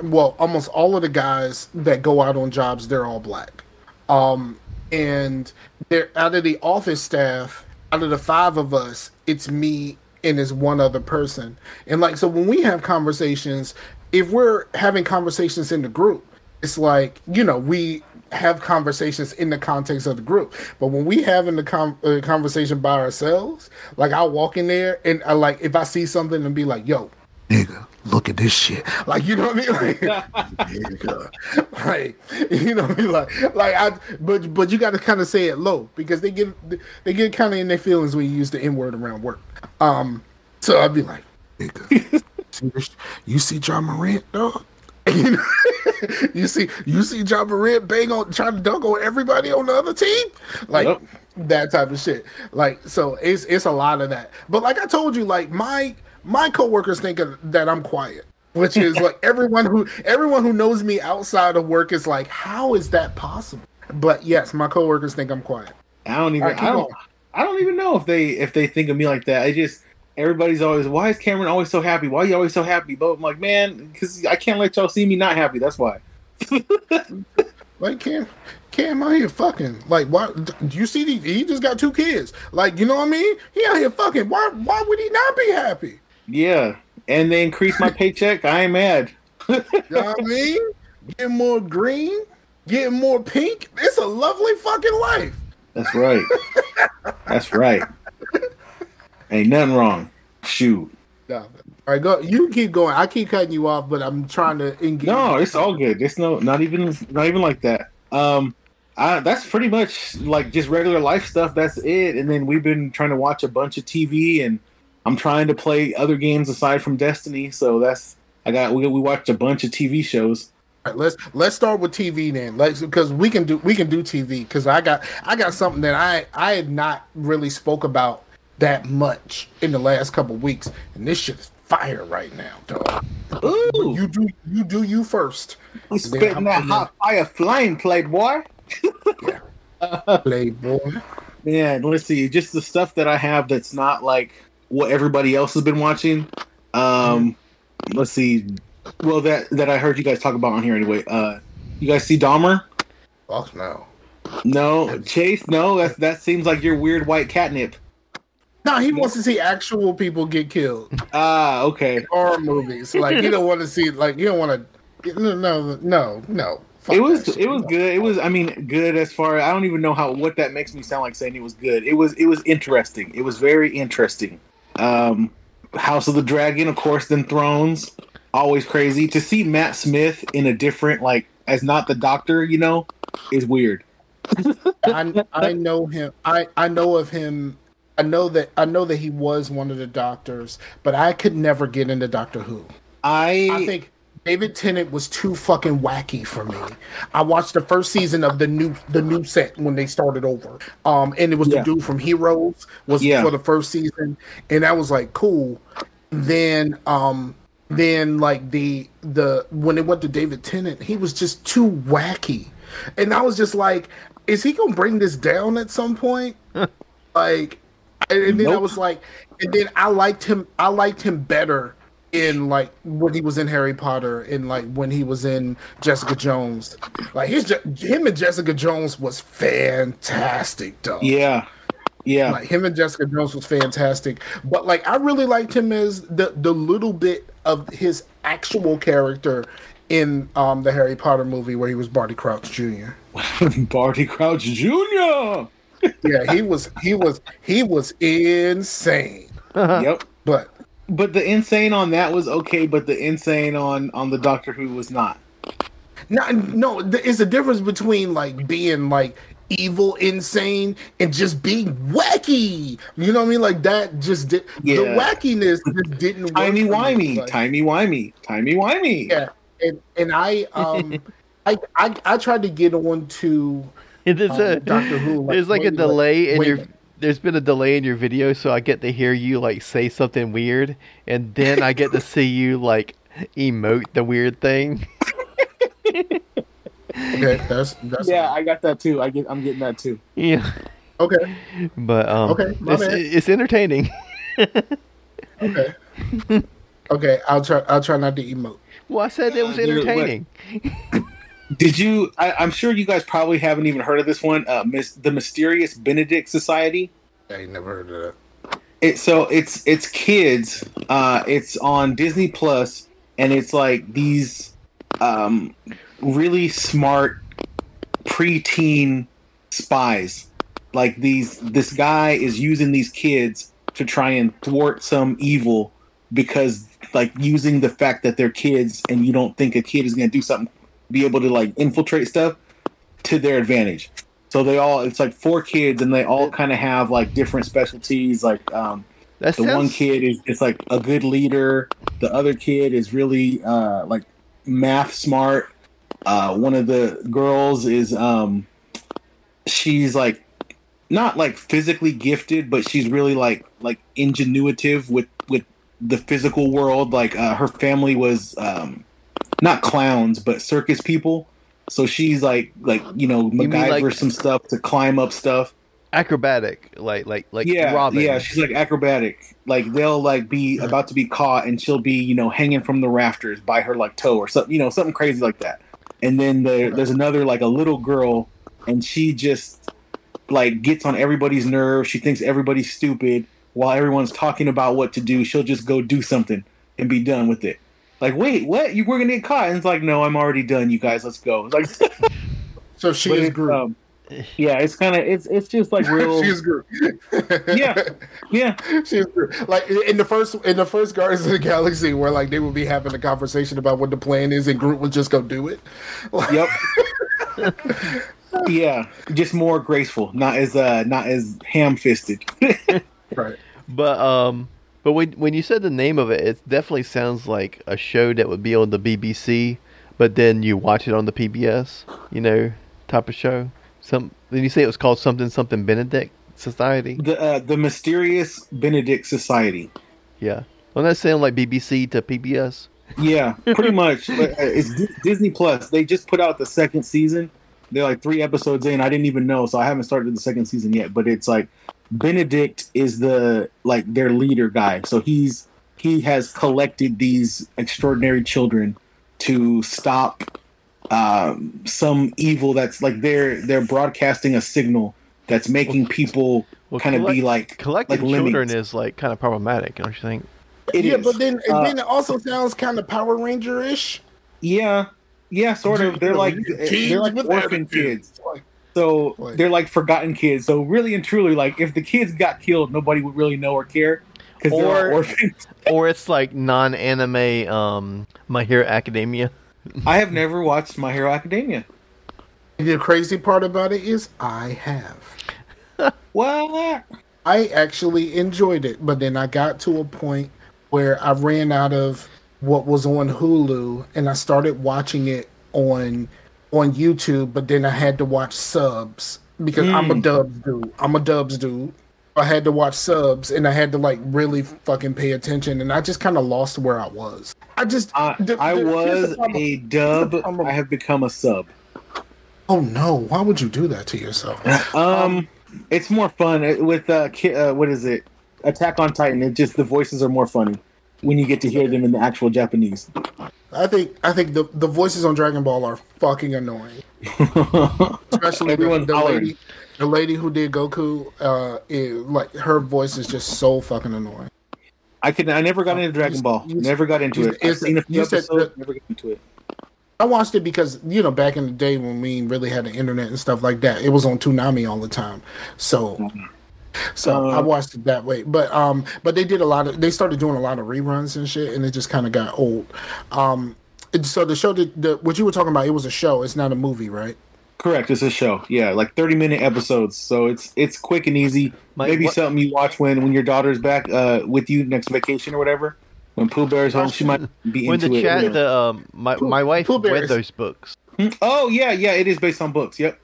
well, almost all of the guys that go out on jobs, they're all black. And they're out of the office staff. Out of the 5 of us, it's me and there's one other person. And like, so when we have conversations, if we're having conversations in the group, it's like, we have conversations in the context of the group. But when we having the conversation by ourselves, like I'll walk in there and I like, if I see something and be like, yo, nigga, look at this shit. Like, you know what I mean? Like, nigga. Like, you know what I mean? But you got to kind of say it low because they get kind of in their feelings when you use the N-word around work. So I'd be like, nigga, you see John Morant, dog? You see John Morant trying to dunk on everybody on the other team, like that type of shit. Like, so it's a lot of that. But like I told you, like my coworkers think that I'm quiet, which is like everyone who knows me outside of work is like, how is that possible? But yes, my coworkers think I'm quiet. I don't even know if they think of me like that. Everybody's always, why is Cameron always so happy? Why are you always so happy? But I'm like, man, because I can't let y'all see me not happy. That's why. Like, Cam out here fucking. Like, why? Do you see he just got 2 kids? Like, you know what I mean? He out here fucking. Why would he not be happy? Yeah, and they increase my paycheck. I ain't mad. You know what I mean? Getting more green, getting more pink. It's a lovely fucking life. That's right. That's right. Ain't nothing wrong. Shoot. No. All right, go. You keep going. I keep cutting you off, but I'm trying to engage. No, it's all good. It's not even like that. That's pretty much like just regular life stuff. That's it. And then we've been trying to watch a bunch of TV, and I'm trying to play other games aside from Destiny. So we watched a bunch of TV shows. All right, let's start with TV then. Because we can do TV. Because I got something that I had not really spoke about that much in the last couple of weeks, and this shit is fire right now, dog. Ooh, you do you first. You spitting that hot fire flame, playboy. Yeah. Playboy. Man, let's see. Just the stuff that I have that's not like what everybody else has been watching. Let's see. Well, that I heard you guys talk about on here anyway. You guys see Dahmer? Fuck no. No, Chase. No, that seems like your weird white catnip. No, he wants to see actual people get killed. Okay. Horror movies, like you don't want to see, like you don't want to. No. Fuck It was that shit. good. It was, I mean, good as far as, I don't even know what that makes me sound like saying it was good. It was interesting. It was very interesting. House of the Dragon, of course, then Thrones. Always crazy to see Matt Smith in a different, like, as not the Doctor, is weird. I know him. I know of him. I know that he was one of the Doctors, but I could never get into Doctor Who. I think David Tennant was too fucking wacky for me. I watched the first season of the new set when they started over. And it was the dude from Heroes was for the first season, and I was like, cool. Then like the when it went to David Tennant, he was just too wacky. And I was just like, is he gonna bring this down at some point? Like, and then I was like, and then I liked him better in like when he was in Harry Potter and like when he was in Jessica Jones. Like him and Jessica Jones was fantastic, though. Yeah. Like him and Jessica Jones was fantastic. But like I really liked him as the little bit of his actual character in the Harry Potter movie where he was Barty Crouch Jr. Barty Crouch Jr. Yeah, he was insane. Yep. But the insane on that was okay, but the insane on the Doctor Who was not. No, it's a difference between like being like evil, insane, and just being wacky. You know what I mean? Like that just did the wackiness just didn't work. Timey-wimey. Yeah, and I tried to get on to Doctor Who. Like, there's like a delay in your. There's been a delay in your video, so I get to hear you like say something weird, and then I get to see you like emote the weird thing. Okay, that's I got that too. I'm getting that too. Yeah. Okay. But it's entertaining. Okay. Okay, I'll try not to emote. Well, I said it was entertaining. Did you? I'm sure you guys probably haven't even heard of this one. The Mysterious Benedict Society. I ain't never heard of that. It's kids. It's on Disney Plus, and it's like these really smart preteen spies. Like this guy is using these kids to try and thwart some evil because, like, using the fact that they're kids and you don't think a kid is going to do something, be able to like infiltrate stuff to their advantage. So it's like 4 kids and they all kind of have like different specialties. Like one kid is like a good leader. The other kid is really like math smart. One of the girls is she's like not like physically gifted, but she's really like ingenuitive with the physical world. Like her family was not clowns, but circus people. So she's like MacGyver some stuff to climb up stuff. Acrobatic, like Robin. Yeah, she's like acrobatic. Like they'll like be about to be caught, and she'll be hanging from the rafters by her like toe or something, something crazy like that. And then there's another like a little girl, and she just like gets on everybody's nerves. She thinks everybody's stupid while everyone's talking about what to do. She'll just go do something and be done with it. Like, wait, what? You were gonna get caught? And it's like, no, I'm already done. You guys, let's go. It's like, so she is Groot. Yeah, it's kind of it's just like real. She's Groot. yeah. She's Groot. Like in the first Guardians of the Galaxy, where like they would be having a conversation about what the plan is, and Groot would just go do it. Yep. Yeah, just more graceful, not as ham-fisted. Right. But when you said the name of it, it definitely sounds like a show that would be on the BBC, but then you watch it on the PBS, type of show. Then you say it was called something Benedict Society? The Mysterious Benedict Society. Yeah. Doesn't that sound like BBC to PBS? Yeah, pretty much. It's Disney Plus. They just put out the second season. They're like 3 episodes in. I didn't even know, so I haven't started the second season yet. But it's like Benedict is their leader guy. So he has collected these extraordinary children to stop some evil that's like they're broadcasting a signal that's making people kind of be like collecting lemmings. children is like kind of problematic, don't you think? It is. but then it also sounds kind of Power Ranger-ish. Yeah, sort of. They're like orphan kids. So they're like forgotten kids. So really and truly, like if the kids got killed, nobody would really know or care because they're orphans. Or it's like non-anime My Hero Academia. I have never watched My Hero Academia. The crazy part about it is I have. What? I actually enjoyed it, but then I got to a point where I ran out of what was on Hulu, and I started watching it on YouTube, but then I had to watch subs because I'm a dubs dude. I had to watch subs, and I had to like really fucking pay attention, and I just kind of lost where I was. I was a dub. I have become a sub. Oh no! Why would you do that to yourself? It's more fun with what is it? Attack on Titan. It just the voices are more funny when you get to hear them in the actual Japanese. I think the voices on Dragon Ball are fucking annoying. Especially the lady who did Goku. Like her voice is just so fucking annoying. I never got into Dragon Ball. Never got into it. I've seen a few episodes. Never got into it. I watched it because back in the day when we really had the internet and stuff like that, it was on Toonami all the time. So I watched it that way. But they started doing a lot of reruns and shit, and it just kind of got old. So the show what you were talking about, it was a show. It's not a movie, right? Correct. It's a show. Yeah, like 30-minute episodes. So it's quick and easy. Maybe something you watch when your daughter's back with you next vacation or whatever. When Pooh Bear's home, she might be into it. When the chat, my wife read those books. Oh yeah, it is based on books. Yep.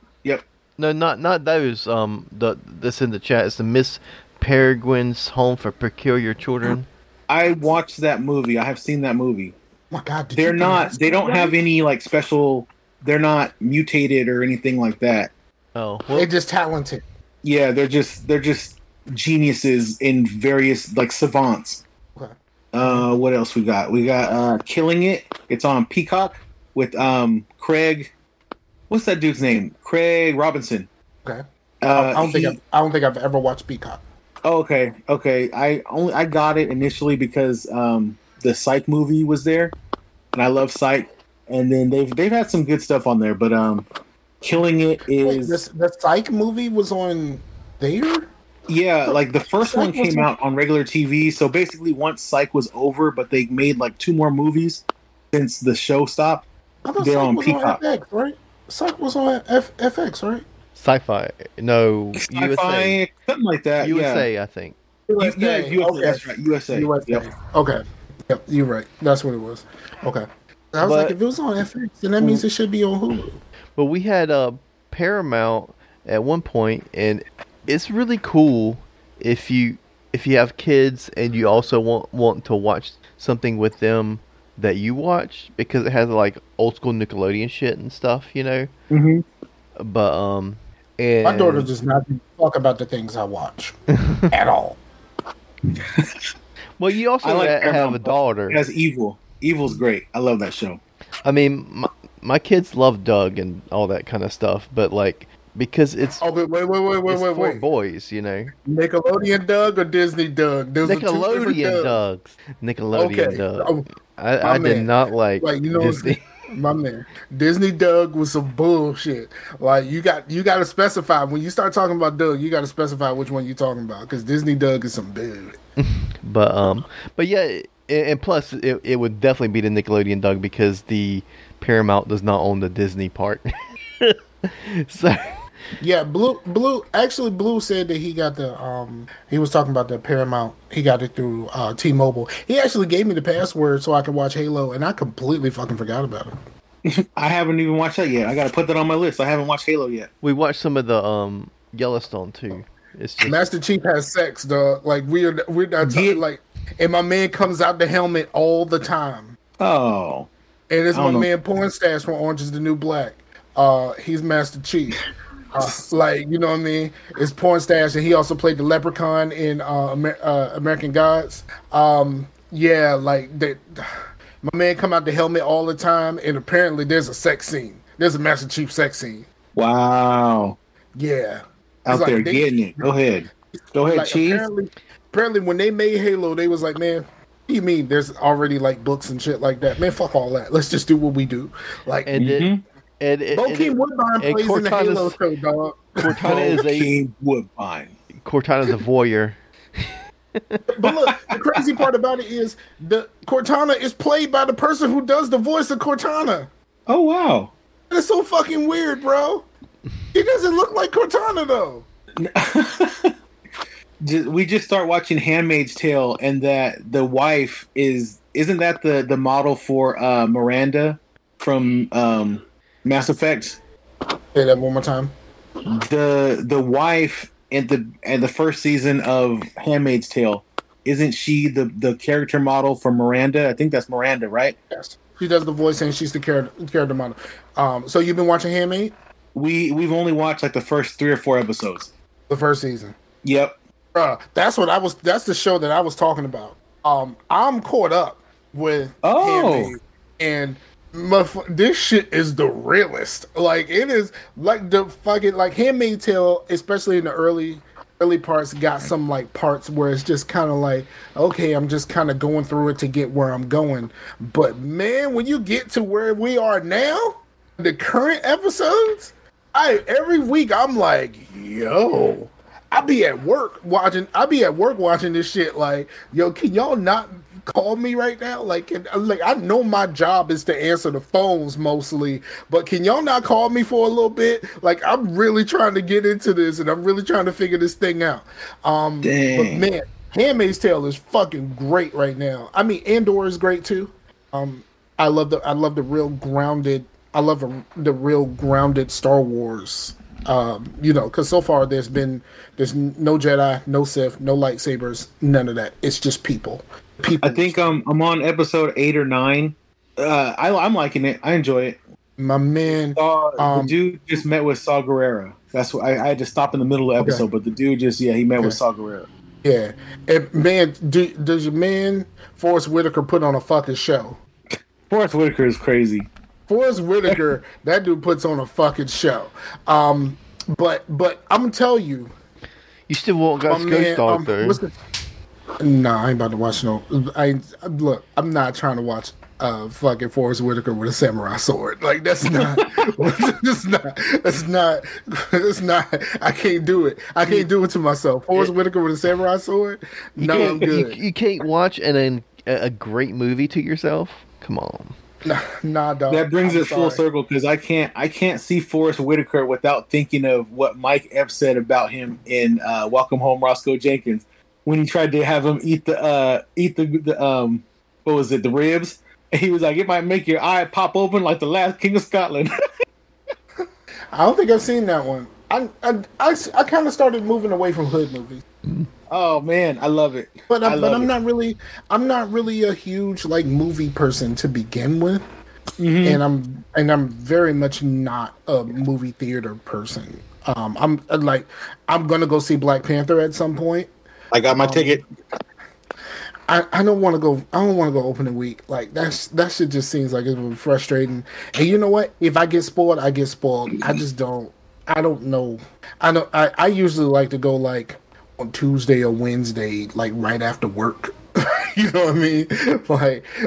No, not those. This in the chat is the Miss Peregrine's Home for Peculiar Children. I watched that movie. I have seen that movie. Oh my God, they don't have any like special. They're not mutated or anything like that. Oh, well, they're just talented. Yeah, they're just geniuses in various like savants. Okay. What else we got? We got Killing It. It's on Peacock with Craig. What's that dude's name? Craig Robinson. Okay. I don't think I've ever watched Peacock. Oh, okay. I got it initially because the Psych movie was there, and I love Psych. And then they've had some good stuff on there, but Killing It is the Psych movie was on there. Yeah, like the first one came out on regular TV. So basically, once Psych was over, but they made like 2 more movies since the show stopped. They're on Peacock, FX, right? Psych was on FX, right? Sci-Fi, no, Sci-Fi, USA, something like that. USA, yeah. I think. USA. Yeah, USA. Okay. That's right, USA. Yep. Okay. Yep, you're right. That's what it was. Okay. I was like, if it was on FX, then that means it should be on Hulu. But we had Paramount at one point, and it's really cool if you have kids and you also want to watch something with them that you watch, because it has like old school Nickelodeon shit and stuff, you know. Mm-hmm. But and my daughter does not talk about the things I watch at all. Well, you also have a daughter. That's Evil. Evil's great. I love that show. I mean, my kids love Doug and all that kind of stuff, but like because it's wait, for boys, you know. Nickelodeon Doug or Disney Doug? Nickelodeon Dougs. Nickelodeon Doug. I did not like Disney. My man, Disney Doug was some bullshit. Like you got to specify when you start talking about Doug. You got to specify which one you're talking about, because Disney Doug is some dude. But yeah, and plus it would definitely be the Nickelodeon Doug because the Paramount does not own the Disney part. So yeah, Blue said that he got the he was talking about the Paramount. He got it through T-Mobile. He actually gave me the password so I could watch Halo, and I completely fucking forgot about it. I haven't even watched that yet. I got to put that on my list. I haven't watched Halo yet. We watched some of the Yellowstone too. It's just Master Chief has sex, dog. Like we're not talking like, and my man comes out the helmet all the time. Oh, and it's my man Porn Stash from Orange Is the New Black. He's Master Chief. Like, you know what I mean? It's Porn Stash, and he also played the Leprechaun in American Gods. Yeah, like that. My man come out the helmet all the time, and apparently there's a sex scene. There's a Master Chief sex scene. Wow. Yeah. Out like there getting it. Go ahead. Go ahead, like Chief. apparently when they made Halo, they was like, man, what do you mean there's already like books and shit like that? Man, fuck all that. Let's just do what we do. Like And it Mhm. Bokeem Woodbine and plays in the Halo show, dog. King Woodbine. Cortana's a voyeur. But look, the crazy part about it is the Cortana is played by the person who does the voice of Cortana. Oh wow. That's so fucking weird, bro. He doesn't look like Cortana though. We just start watching Handmaid's Tale, and that the wife isn't that the model for Miranda from Mass Effect? Say that one more time. The wife in the first season of Handmaid's Tale, isn't she the character model for Miranda? I think that's Miranda, right? Yes. She does the voice and she's the character model. So you've been watching Handmaid? We've only watched like the first 3 or 4 episodes. The first season. Yep. That's the show that I was talking about. I'm caught up with Handmaid, and this shit is the realest. Like it is like the fucking like Handmaid's Tale, especially in the early parts, got some like parts where it's just kind of like, okay, I'm just kind of going through it to get where I'm going. But man, when you get to where we are now, the current episodes, every week I'm like, yo. I be at work watching this shit. Like, yo, can y'all not call me right now? Like, I know my job is to answer the phones mostly, but can y'all not call me for a little bit? Like, I'm really trying to get into this, and I'm really trying to figure this thing out. But man, Handmaid's Tale is fucking great right now. I mean, Andor is great too. I love the real grounded. I love the real grounded Star Wars. Because so far there's no Jedi, no Sith, no lightsabers, none of that. It's just people. I think I'm on episode 8 or 9. I'm liking it. I enjoy it. My man, the dude just met with Saw Gerrera. That's what I had to stop in the middle of the episode, but the dude he met with Saw Gerrera. Yeah, and man, does your man Forrest Whitaker put on a fucking show? Forrest Whitaker is crazy. Forrest Whitaker, that dude puts on a fucking show. But I'm gonna tell you, you still won't got Ghost Dog though. Nah, I ain't about to watch no. Look, I'm not trying to watch fucking Forrest Whitaker with a samurai sword. Like that's not. That's not. I can't do it. I can't do it to myself. Forrest Whitaker with a samurai sword. No, I'm good. You can't watch a great movie to yourself. Come on. Nah, dog. That brings it full circle because I can't see Forrest Whitaker without thinking of what Mike Epps said about him in Welcome Home, Roscoe Jenkins, when he tried to have him eat the what was it, the ribs, and he was like, it might make your eye pop open like the last King of Scotland. I don't think I've seen that one. I kind of started moving away from hood movies. Oh man, I love it. But I'm not really a huge like movie person to begin with, and I'm very much not a movie theater person. I'm gonna go see Black Panther at some point. I got my ticket. I don't want to go. I don't want to go opening week. Like that shit just seems like it's frustrating. And you know what? If I get spoiled, I get spoiled. I just don't. I don't know. I usually like to go like on Tuesday or Wednesday, like right after work. You know what I mean?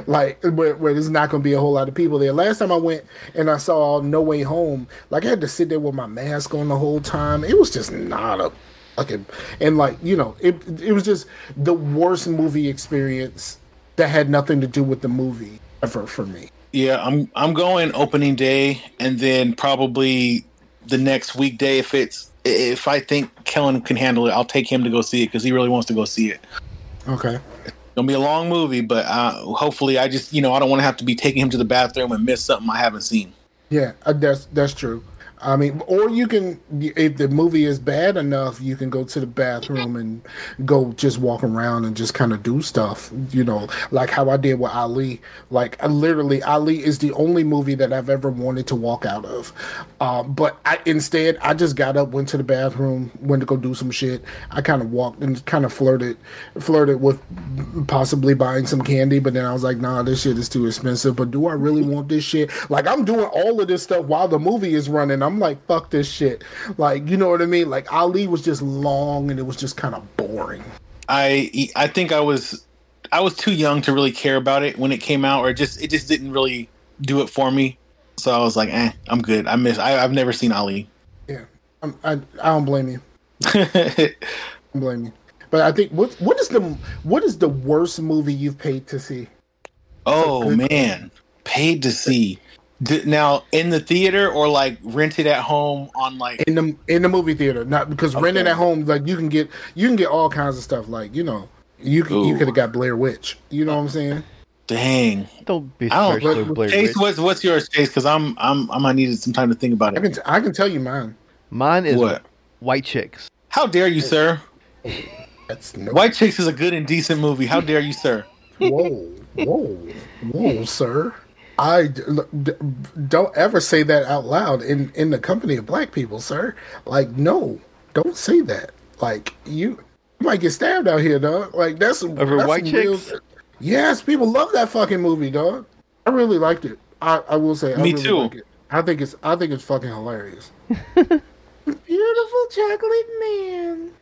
Like where there's not going to be a whole lot of people there. Last time I went and I saw No Way Home, like I had to sit there with my mask on the whole time. It was just not a fucking, and like, you know, it was just the worst movie experience that had nothing to do with the movie ever for me. Yeah, I'm going opening day and then probably the next weekday if I think Kellen can handle it, I'll take him to go see it because he really wants to go see it. Okay. It's gonna be a long movie, but hopefully I just, I don't want to have to be taking him to the bathroom and miss something I haven't seen. Yeah, that's true. I mean, or you can, if the movie is bad enough, you can go to the bathroom and go just walk around and just kind of do stuff, like how I did with Ali. Like, literally, Ali is the only movie that I've ever wanted to walk out of. But instead, I just got up, went to the bathroom, went to go do some shit. I kind of walked and kind of flirted with possibly buying some candy, but then I was like, nah, this shit is too expensive. But do I really want this shit? Like, I'm doing all of this stuff while the movie is running. I'm like, fuck this shit. Like, you know what I mean? Like Ali was just long and it was just kind of boring. I think I was too young to really care about it when it came out, or it just didn't really do it for me. So I was like, I'm good. I've never seen Ali. Yeah, I don't blame you. I don't blame you. But I think what is the worst movie you've paid to see? Oh man, paid to see. Now in the theater or like rented at home on like in the movie theater? Not because renting at home, like you can get all kinds of stuff. Like you could have got Blair Witch. You know what I'm saying? Dang. Don't be special, Blair Chase. Witch. What's yours, Chase? Because I might need some time to think about it. I can tell you mine. Mine is what? White Chicks. How dare you, sir? White Chicks is a good and decent movie. How dare you, sir? Whoa, sir. Don't ever say that out loud in the company of black people, sir. Like, no, don't say that. Like, you might get stabbed out here, dog. Like, that's White Chicks? Yes, people love that fucking movie, dog. I really liked it. I will say, Me really too. Like it. I think it's fucking hilarious. Beautiful chocolate man.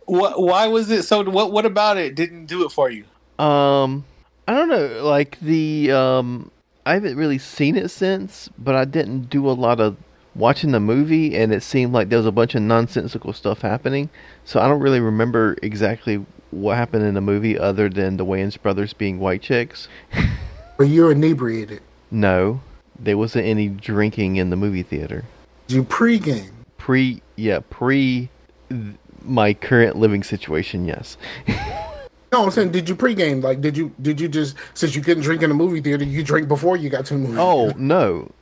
Why was it so? What about it didn't do it for you? I don't know. Like I haven't really seen it since, but I didn't do a lot of watching the movie, and it seemed like there was a bunch of nonsensical stuff happening. So I don't really remember exactly what happened in the movie, other than the Wayans brothers being white chicks. Were you inebriated? No, there wasn't any drinking in the movie theater. Did you pregame? Pre my current living situation, yes. No, I'm saying, did you pregame? Like, did you just, since you couldn't drink in the movie theater, you drink before you got to the movie theater? Oh, no.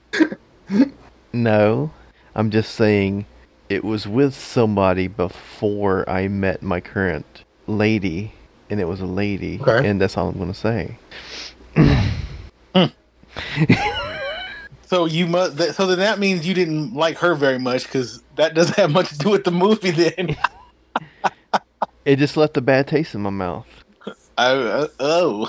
No. I'm just saying it was with somebody before I met my current lady, and it was a lady, and that's all I'm going to say. So so then that means you didn't like her very much, because that doesn't have much to do with the movie then. It just left a bad taste in my mouth. Blue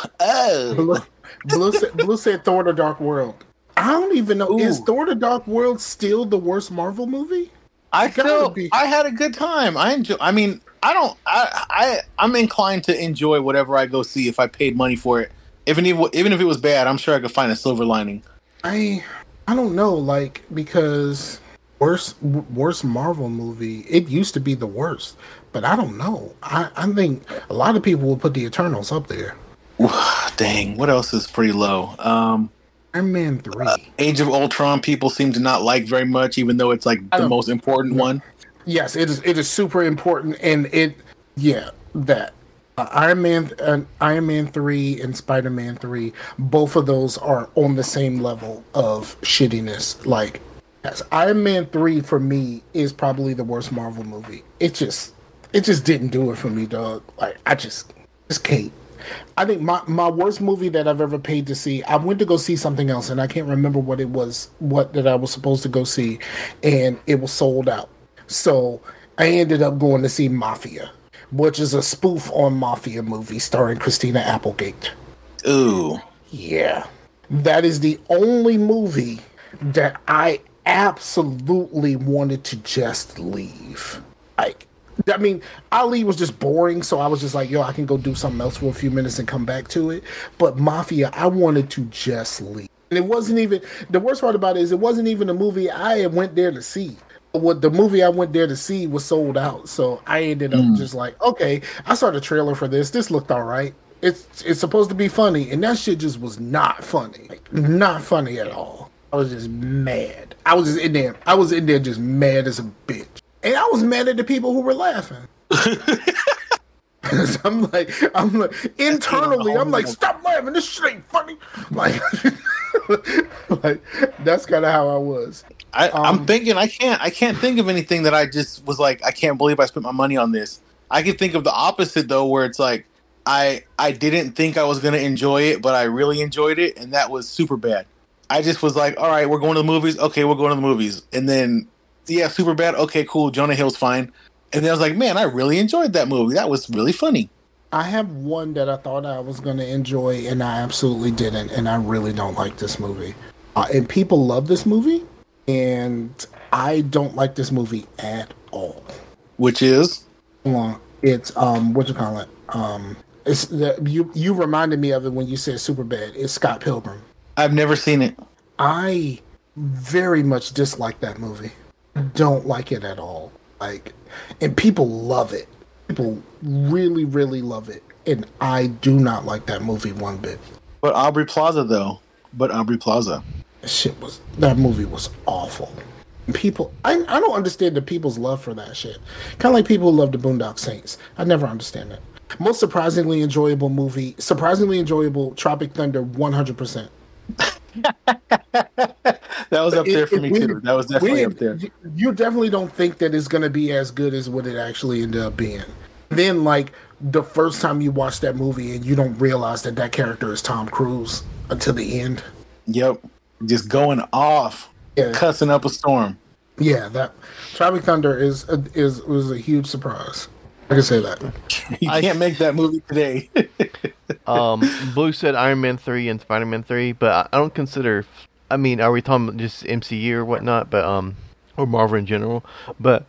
said Thor: The Dark World. I don't even know. Ooh. Is Thor: The Dark World still the worst Marvel movie? I had a good time. I'm inclined to enjoy whatever I go see if I paid money for it. Even if it was bad, I'm sure I could find a silver lining. I don't know, like, because worst Marvel movie, it used to be the worst, but I don't know. I think a lot of people will put the Eternals up there. Dang, what else is pretty low? Iron Man 3. Age of Ultron, people seem to not like very much, even though it's like the most important one. Yes, it is super important, and that. Iron Man 3 and Spider-Man 3, both of those are on the same level of shittiness. Like, yes, Iron Man 3 for me is probably the worst Marvel movie. It just didn't do it for me, dog. Like, I just can't. I think my worst movie that I've ever paid to see, I went to go see something else, and I can't remember what it was, that I was supposed to go see, and it was sold out. So I ended up going to see Mafia, which is a spoof on Mafia movie starring Christina Applegate. Ooh. Yeah. That is the only movie that I absolutely wanted to just leave. Like, I mean, Ali was just boring, so I was just like, yo, I can go do something else for a few minutes and come back to it. But Mafia, I wanted to just leave. And it wasn't even, the worst part about it is it wasn't even a movie I went there to see. What the movie I went there to see was sold out, so I ended up just like, okay, I saw the trailer for this. This looked all right. It's supposed to be funny, and that shit just was not funny. Like, not funny at all. I was just mad. I was in there just mad as a bitch. And I was mad at the people who were laughing. I'm like, internally, I'm like, stop laughing. This shit ain't funny. Like, that's kind of how I was. I'm thinking I can't think of anything that I just was like, I can't believe I spent my money on this. I can think of the opposite though, where it's like I didn't think I was gonna enjoy it, but I really enjoyed it, and that was super bad. I just was like, all right, we're going to the movies. Okay, we're going to the movies, and then super bad. Okay, cool. Jonah Hill's fine. And then I was like, man, I really enjoyed that movie. That was really funny. I have one that I thought I was gonna enjoy, and I absolutely didn't, and I really don't like this movie. and people love this movie, and I don't like this movie at all. Which is? Hold on. It's what you call it? It's you reminded me of it when you said Superbad. It's Scott Pilgrim. I've never seen it. I very much dislike that movie. Don't like it at all. Like, and people love it. People really, really love it, and I do not like that movie one bit. But Aubrey Plaza, though. That movie was awful. People, I don't understand the people's love for that shit. Kind of like people who love the Boondock Saints. I never understand that. Most surprisingly enjoyable movie, Tropic Thunder, 100%. That was up there for me too. That was definitely up there. You definitely don't think that it's going to be as good as what it actually ended up being. Then, like, the first time you watch that movie and you don't realize that character is Tom Cruise until the end. Yep. Just going off. Yeah. Cussing up a storm. Yeah, that Tropic Thunder was a huge surprise. I can say that. You can't make that movie today. Blue said Iron Man 3 and Spider-Man 3, but I don't consider... I mean, are we talking about just MCU or whatnot, but or Marvel in general? But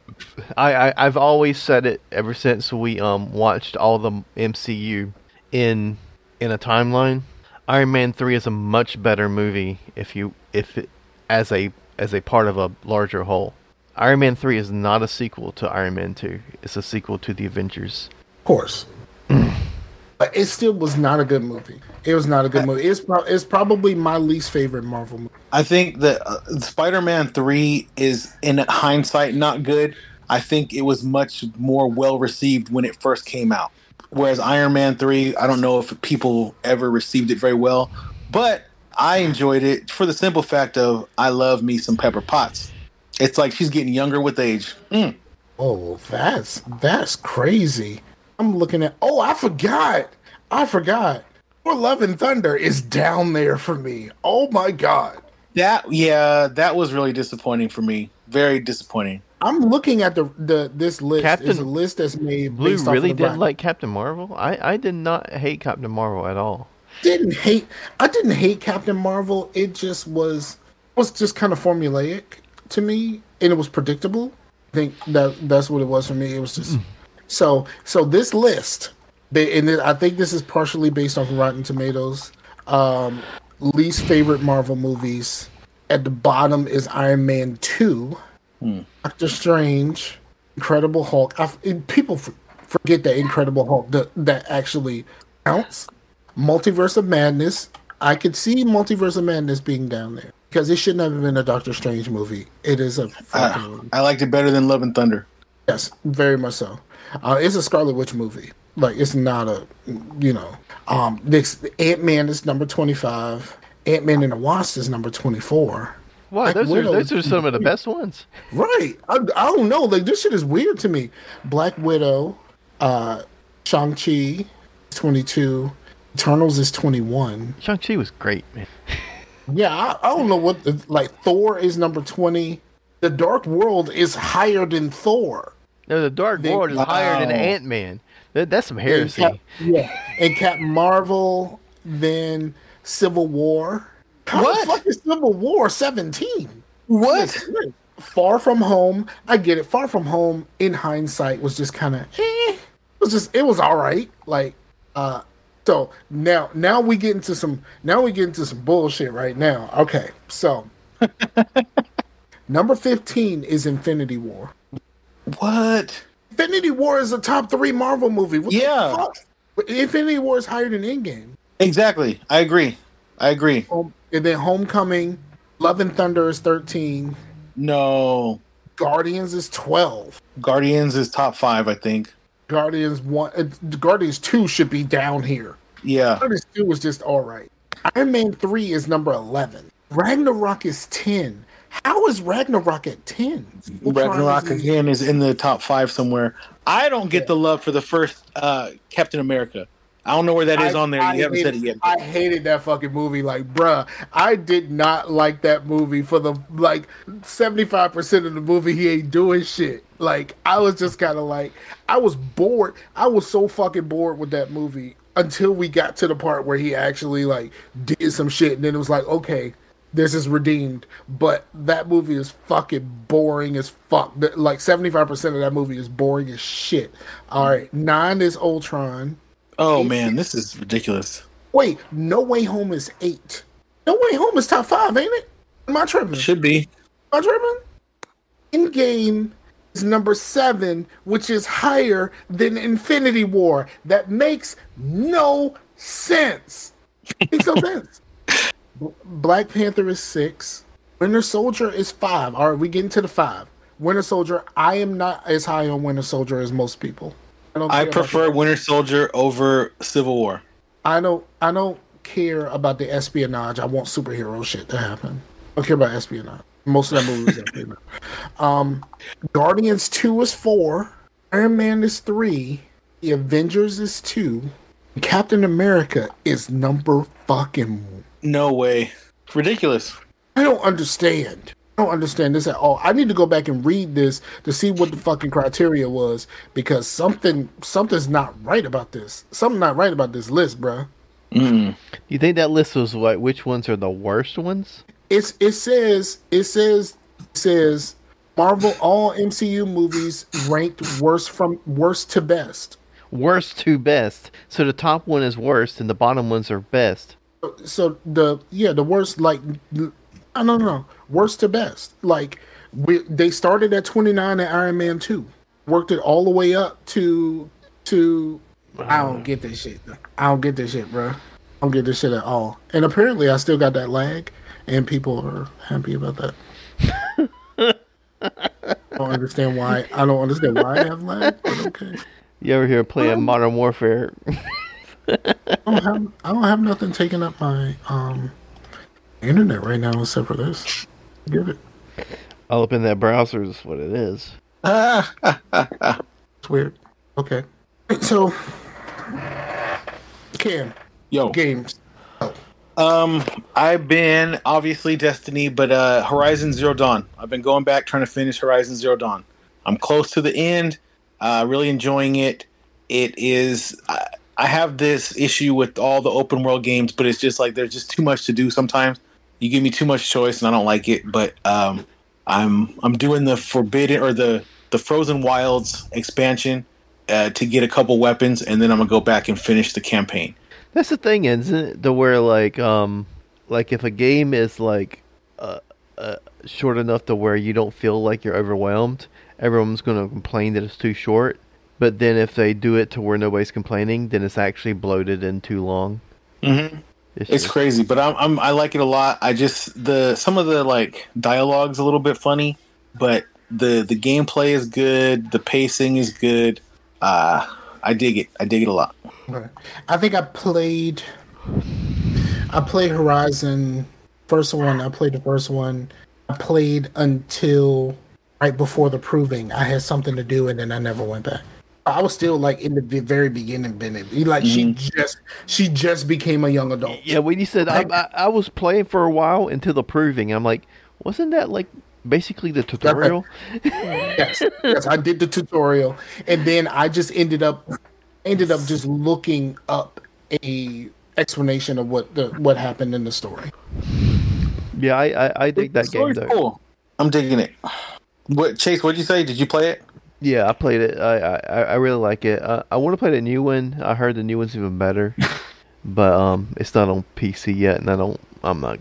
I've always said it ever since we watched all the MCU in a timeline. Iron Man 3 is a much better movie if it as a part of a larger whole. Iron Man 3 is not a sequel to Iron Man 2. It's a sequel to the Avengers. Of course. But it still was not a good movie. It was not a good movie. It's probably my least favorite Marvel movie. I think that Spider-Man 3 is, in hindsight, not good. I think it was much more well-received when it first came out. Whereas Iron Man 3, I don't know if people ever received it very well. But I enjoyed it for the simple fact of I love me some Pepper Potts. It's like she's getting younger with age. Oh, that's crazy. I'm looking at... Oh, I forgot. Thor Love and Thunder is down there for me. Oh, my God. That was really disappointing for me. Very disappointing. I'm looking at this list. It's a list that's made Blue based off really of the didn't like Captain Marvel? I did not hate Captain Marvel at all. I didn't hate Captain Marvel. It just was just kind of formulaic to me, and it was predictable. I think that's what it was for me. It was just so this list, and I think this is partially based off of Rotten Tomatoes. Least favorite Marvel movies. At the bottom is Iron Man 2, Doctor Strange, Incredible Hulk. People forget that Incredible Hulk that actually counts. Multiverse of Madness. I could see Multiverse of Madness being down there because it shouldn't have been a Doctor Strange movie. It is a fucking movie. I liked it better than Love and Thunder. Yes, very much so. It's a Scarlet Witch movie. Like, it's not a, this Ant-Man is number 25. Ant-Man and the Wasp is number 24. Wow, those are some of the best ones. Right. I don't know. Like, this shit is weird to me. Black Widow, Shang-Chi, 22. Eternals is 21. Shang-Chi was great, man. Yeah, I don't know what... Thor is number 20. The Dark World is higher than Thor. No, the Dark World is higher than Ant-Man. That's some heresy. And Captain Marvel, then Civil War. How the fuck is Civil War 17? What? Far From Home. I get it. Far From Home, in hindsight, was just kind of... It was all right. So now we get into some bullshit right now. Okay, so number 15 is Infinity War. What? Infinity War is a top 3 Marvel movie. What the fuck? Infinity War is higher than Endgame. Exactly. I agree. And then Homecoming, Love and Thunder is 13. No. Guardians is 12. Guardians is top 5, I think. Guardians 2 should be down here. Yeah. Guardians 2 was just all right. Iron Man 3 is number 11. Ragnarok is 10. How is Ragnarok at 10? Ragnarok again is in the top 5 somewhere. I don't get the love for the first Captain America. I don't know where that is on there. You haven't said it yet. I hated that fucking movie. Like, bruh, I did not like that movie for the 75% of the movie. He ain't doing shit. Like, I was just kind of like, I was bored. I was so fucking bored with that movie until we got to the part where he actually did some shit, and then it was like, okay, this is redeemed. But that movie is fucking boring as fuck. Like 75% of that movie is boring as shit. All right, 9 is Ultron. Oh 8 man, this is ridiculous. Wait, No Way Home is 8. No Way Home is top 5, ain't it? Am I tripping? Should be. Am I tripping? Endgame is number 7, which is higher than Infinity War. That makes no sense. Makes no sense. Black Panther is 6. Winter Soldier is 5. All right, we get into the 5. Winter Soldier, I am not as high on Winter Soldier as most people. I prefer Winter Soldier over Civil War. I don't care about the espionage. I want superhero shit to happen. I don't care about espionage. Most of that movie is espionage. Guardians 2 is 4. Iron Man is 3. The Avengers is 2. Captain America is number fucking 1. No way. Ridiculous. I don't understand. I don't understand this at all. I need to go back and read this to see what the fucking criteria was, because something's not right about this. Something not right about this list, bruh. You think that list was what? Which ones are the worst ones? It says Marvel all MCU movies ranked worst to best. Worst to best. So the top one is worst, and the bottom ones are best. So the worst, like, I don't know, worst to best. Like, they started at 29 at Iron Man 2, worked it all the way up to. I don't get this shit. I don't get this shit, bro. I don't get this shit at all. And apparently, I still got that lag, and people are happy about that. I don't understand why. I don't understand why I have lag, but okay. You ever hear playing Modern Warfare? I don't have nothing taking up my internet right now except for this. Give it. All up in that browser is what it is. It's weird. Okay. So, Cam. Yo. Games. I've been obviously Destiny, but Horizon Zero Dawn. I've been going back trying to finish Horizon Zero Dawn. I'm close to the end. Really enjoying it. It is. I have this issue with all the open world games, but it's just like there's just too much to do sometimes. You give me too much choice, and I don't like it. But I'm doing the Forbidden or the Frozen Wilds expansion to get a couple weapons, and then I'm gonna go back and finish the campaign. That's the thing, isn't it? To where like if a game is like short enough to where you don't feel like you're overwhelmed, everyone's gonna complain that it's too short. But then if they do it to where nobody's complaining, then it's actually bloated and too long. Mm-hmm. It's crazy, but I like it a lot. I just some of the like dialogue's a little bit funny, but the gameplay is good. The pacing is good. I dig it. I dig it a lot. Okay. I think I played Horizon first one. I played the first one. I played until right before the proving. I had something to do, and then I never went back. I was still like in the very beginning, Bennett. Like she just became a young adult. Yeah, when you said I was playing for a while until the proving, I'm like, wasn't that like basically the tutorial? Yes, I did the tutorial, and then I just ended up just looking up a explanation of what happened in the story. Yeah, I dig that game though. Cool. I'm digging it. What Chase? What'd you say? Did you play it? Yeah, I played it. I really like it. I want to play the new one. I heard the new one's even better, but it's not on PC yet, and I'm not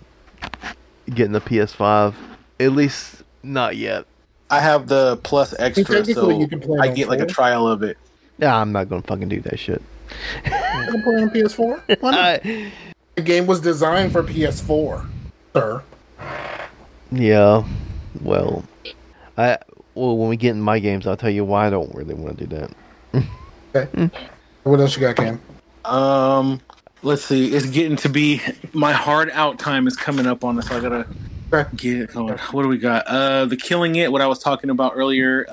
getting the PS5. At least not yet. I have the Plus Extra, so I get like a trial of it. Yeah, I'm not gonna fucking do that shit. You gonna play on PS4? Why not? The game was designed for PS4, sir. Yeah, well, when we get in my games, I'll tell you why I don't really want to do that. Okay. What else you got, Cam? Let's see. It's getting to be my hard out time is coming up on us, so I gotta get it going. What do we got? The Killing It. What I was talking about earlier.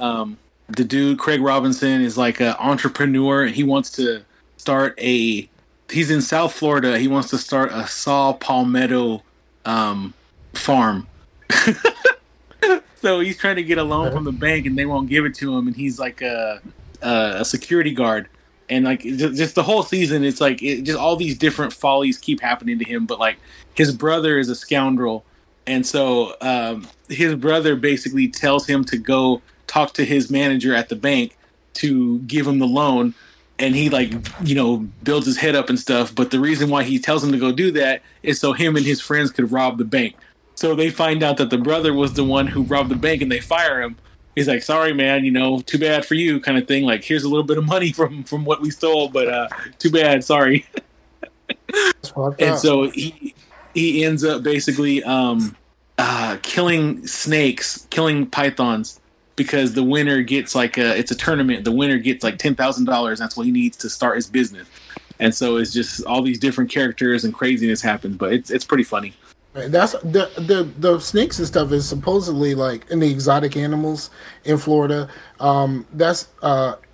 The dude Craig Robinson is like an entrepreneur. He wants to start he's in South Florida. He wants to start a saw palmetto farm. So he's trying to get a loan from the bank, and they won't give it to him. And he's like a security guard, and like just the whole season, it's like just all these different follies keep happening to him. But like his brother is a scoundrel, And so his brother basically tells him to go talk to his manager at the bank to give him the loan. And he builds his head up and stuff. But the reason why he tells him to go do that is so him and his friends could rob the bank. So they find out that the brother was the one who robbed the bank, and they fire him. He's like, "Sorry, man. Too bad for you," kind of thing. Like, here's a little bit of money from what we stole, but too bad. Sorry. And so he ends up basically killing snakes, killing pythons, because the winner gets it's a tournament. The winner gets like $10,000. That's what he needs to start his business. And so it's just all these different characters and craziness happens, but it's pretty funny. That's the snakes and stuff is supposedly like in the exotic animals in Florida. That's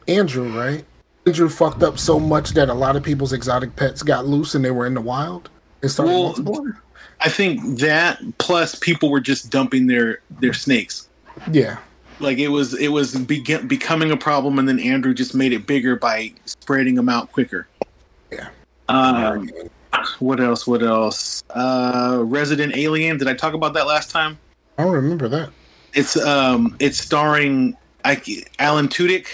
Andrew, right? Andrew fucked up so much that a lot of people's exotic pets got loose and they were in the wild and started multiplying. I think that plus people were just dumping their snakes. Yeah. Like it was becoming a problem, and then Andrew just made it bigger by spreading them out quicker. Yeah. What else? Resident Alien. Did I talk about that last time? I don't remember that. It's starring Alan Tudyk.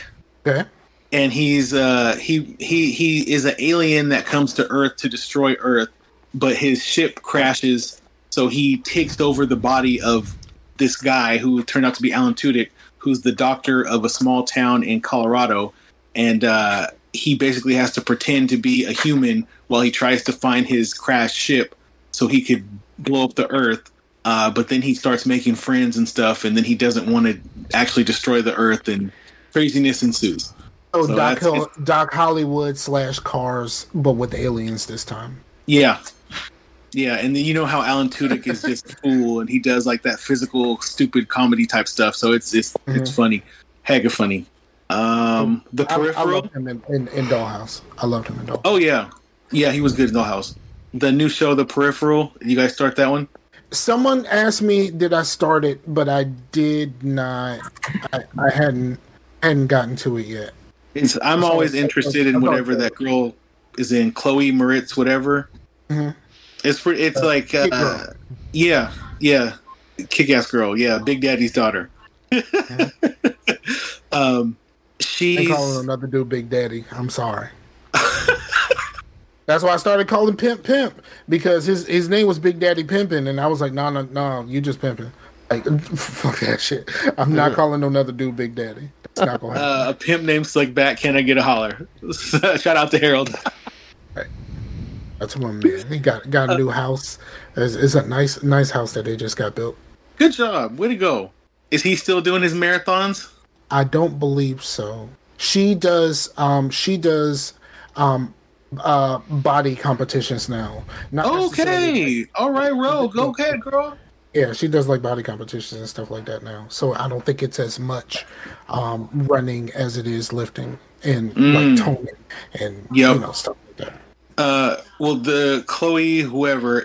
Okay. And he's he is an alien that comes to Earth to destroy Earth, but his ship crashes, so he takes over the body of this guy who turned out to be Alan Tudyk, who's the doctor of a small town in Colorado, and he basically has to pretend to be a human while he tries to find his crashed ship so he could blow up the Earth. But then he starts making friends and stuff, and then he doesn't want to actually destroy the Earth, and craziness ensues. Oh, so Doc Hollywood / Cars, but with aliens this time. Yeah. Yeah, and then you know how Alan Tudyk is just a fool, and he does like that physical, stupid comedy type stuff. So it's funny, hecka funny. The Peripheral. I loved him in Dollhouse. I loved him in Dollhouse. Oh yeah, he was good in Dollhouse. The new show, The Peripheral. You guys start that one? Someone asked me, did I start it, but I did not. I hadn't gotten to it yet. I'm always interested in whatever that girl is in, Chloe Moritz, whatever. Mm-hmm. It's like, yeah, kick-ass girl, yeah, Big Daddy's daughter. She's calling another dude Big Daddy. I'm sorry. That's why I started calling Pimp because his name was Big Daddy Pimpin', and I was like, no, you just pimping. Like, fuck that shit. I'm not calling another dude Big Daddy. That's not gonna happen. A pimp named Slickback. Can I get a holler? Shout out to Harold. Right. That's my man. He got a new house. It's a nice house that they just got built. Good job. Way to go. Is he still doing his marathons? I don't believe so. She does body competitions now. Okay. All right, Rogue. Go ahead, girl. Yeah, she does like body competitions and stuff like that now. So I don't think it's as much running as it is lifting and like toning and stuff like that. Well, the Chloe, whoever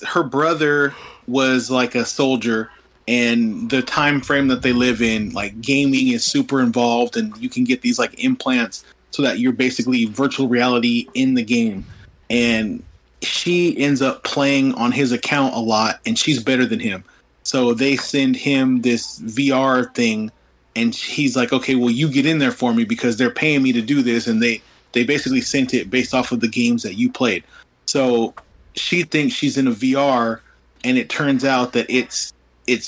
her brother was like a soldier, and the time frame that they live in, like gaming is super involved, and you can get these like implants so that you're basically virtual reality in the game. And she ends up playing on his account a lot, and she's better than him. So they send him this VR thing, and he's like, okay, well, you get in there for me because they're paying me to do this. And they basically sent it based off of the games that you played. So she thinks she's in a VR, and it turns out that it's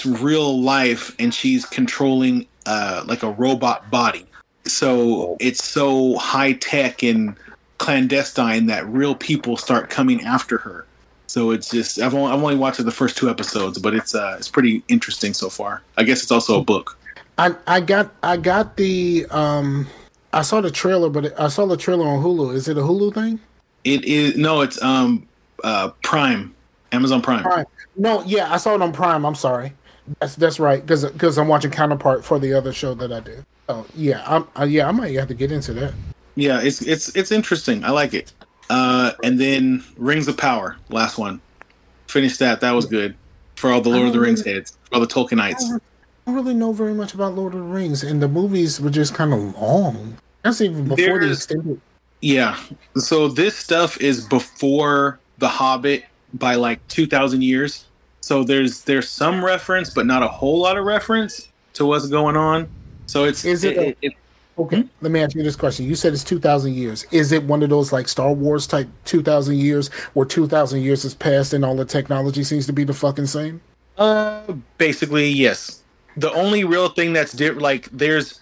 real life, and she's controlling like a robot body. So it's so high tech and clandestine that real people start coming after her. So it's just I've only watched the first 2 episodes, but it's pretty interesting so far. I guess it's also a book. I got the I saw the trailer, but I saw the trailer on Hulu. Is it a Hulu thing? It is it's Prime, Amazon Prime. No, yeah, I saw it on Prime. I'm sorry. That's right, because I'm watching Counterpart for the other show that I do. Oh yeah, I might have to get into that. Yeah, it's interesting. I like it. And then Rings of Power, last one. Finished that. That was good for all the Lord of the Rings heads, for all the Tolkienites. I don't really know very much about Lord of the Rings, and the movies were just kind of long. That's even before the extended. Yeah. So this stuff is before The Hobbit, by like 2,000 years. So there's some reference, but not a whole lot of reference to what's going on. So Is it okay? Let me ask you this question. You said it's 2,000 years. Is it one of those like Star Wars type 2,000 years where 2,000 years has passed and all the technology seems to be the fucking same? Basically, yes. The only real thing that's different, like there's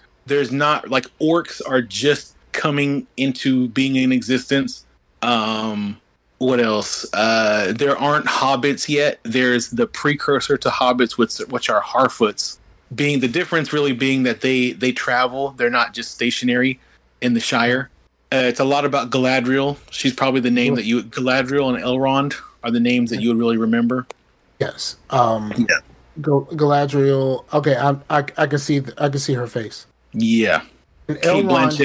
not like orcs are just coming into being in existence. What else? There aren't hobbits yet. There's the precursor to hobbits, which are Harfoots. Being the difference really being that they travel. They're not just stationary in the Shire. It's a lot about Galadriel. She's probably the name that Galadriel and Elrond are the names that you would really remember. Yes. Galadriel. Okay, I can see her face. Yeah. And Elrond,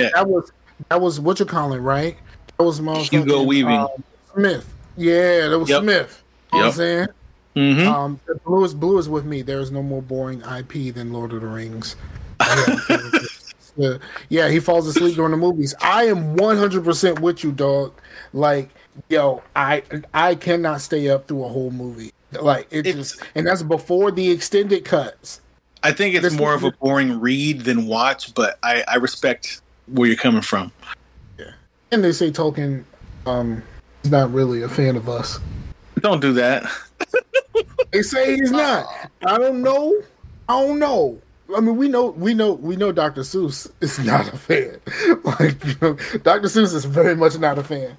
that was what you call it, right? That was Hugo Weaving. Smith. Yeah, that was Smith. You know what I'm saying? Mm-hmm. Blue is with me. There is no more boring IP than Lord of the Rings. Yeah, he falls asleep during the movies. I am 100% with you, dog. Like, yo, I cannot stay up through a whole movie. Like and that's before the extended cuts. I think it's more of a boring read than watch, but I respect where you're coming from. Yeah, and they say Tolkien is not really a fan of us. Don't do that. They say he's not. I don't know. I mean, we know Dr. Seuss is not a fan. Like, Dr. Seuss is very much not a fan.